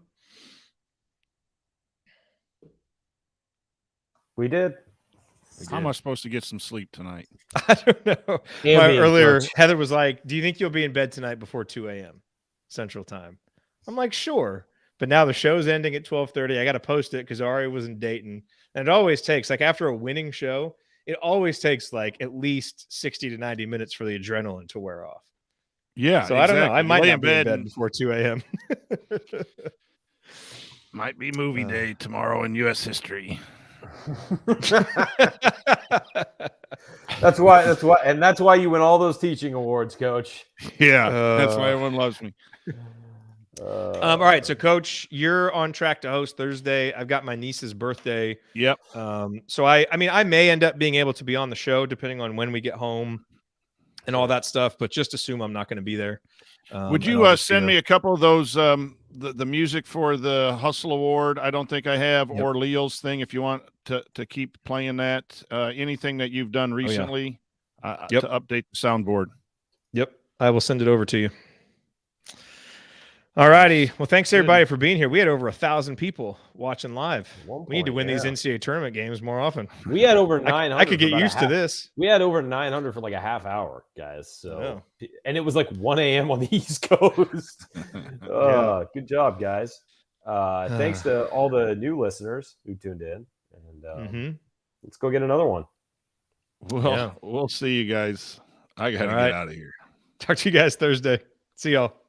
We did. How am I supposed to get some sleep tonight? I don't know. Earlier, Heather was like, do you think you'll be in bed tonight before 2 a.m. Central Time? I'm like, sure. But now the show's ending at 12:30. I got to post it because Ari was in Dayton. And it always takes, like after a winning show, it always takes like at least 60 to 90 minutes for the adrenaline to wear off. Yeah. So exactly. I don't know. I might not be in bed before 2 a.m. Might be movie day tomorrow in U.S. history. That's why you win all those teaching awards, Coach. Yeah, that's why everyone loves me. All right, so Coach, you're on track to host Thursday. I've got my niece's birthday. Yep. So I may end up being able to be on the show depending on when we get home and all that stuff, but just assume I'm not going to be there. Would you send me a couple of those the music for the Hustle Award? I don't think I have, or Leo's thing if you want to keep playing that. Anything that you've done recently to update the soundboard. Yep. I will send it over to you. All righty. Well, thanks everybody for being here. We had over 1,000 people watching live. We need to win these NCAA tournament games more often. We had over 900. I could get used to this. We had over 900 for like a half hour, guys. So, and it was like 1 a.m. on the East Coast. Good job, guys. Thanks to all the new listeners who tuned in. And let's go get another one. Well, we'll see you guys. I got to get out of here. Talk to you guys Thursday. See y'all.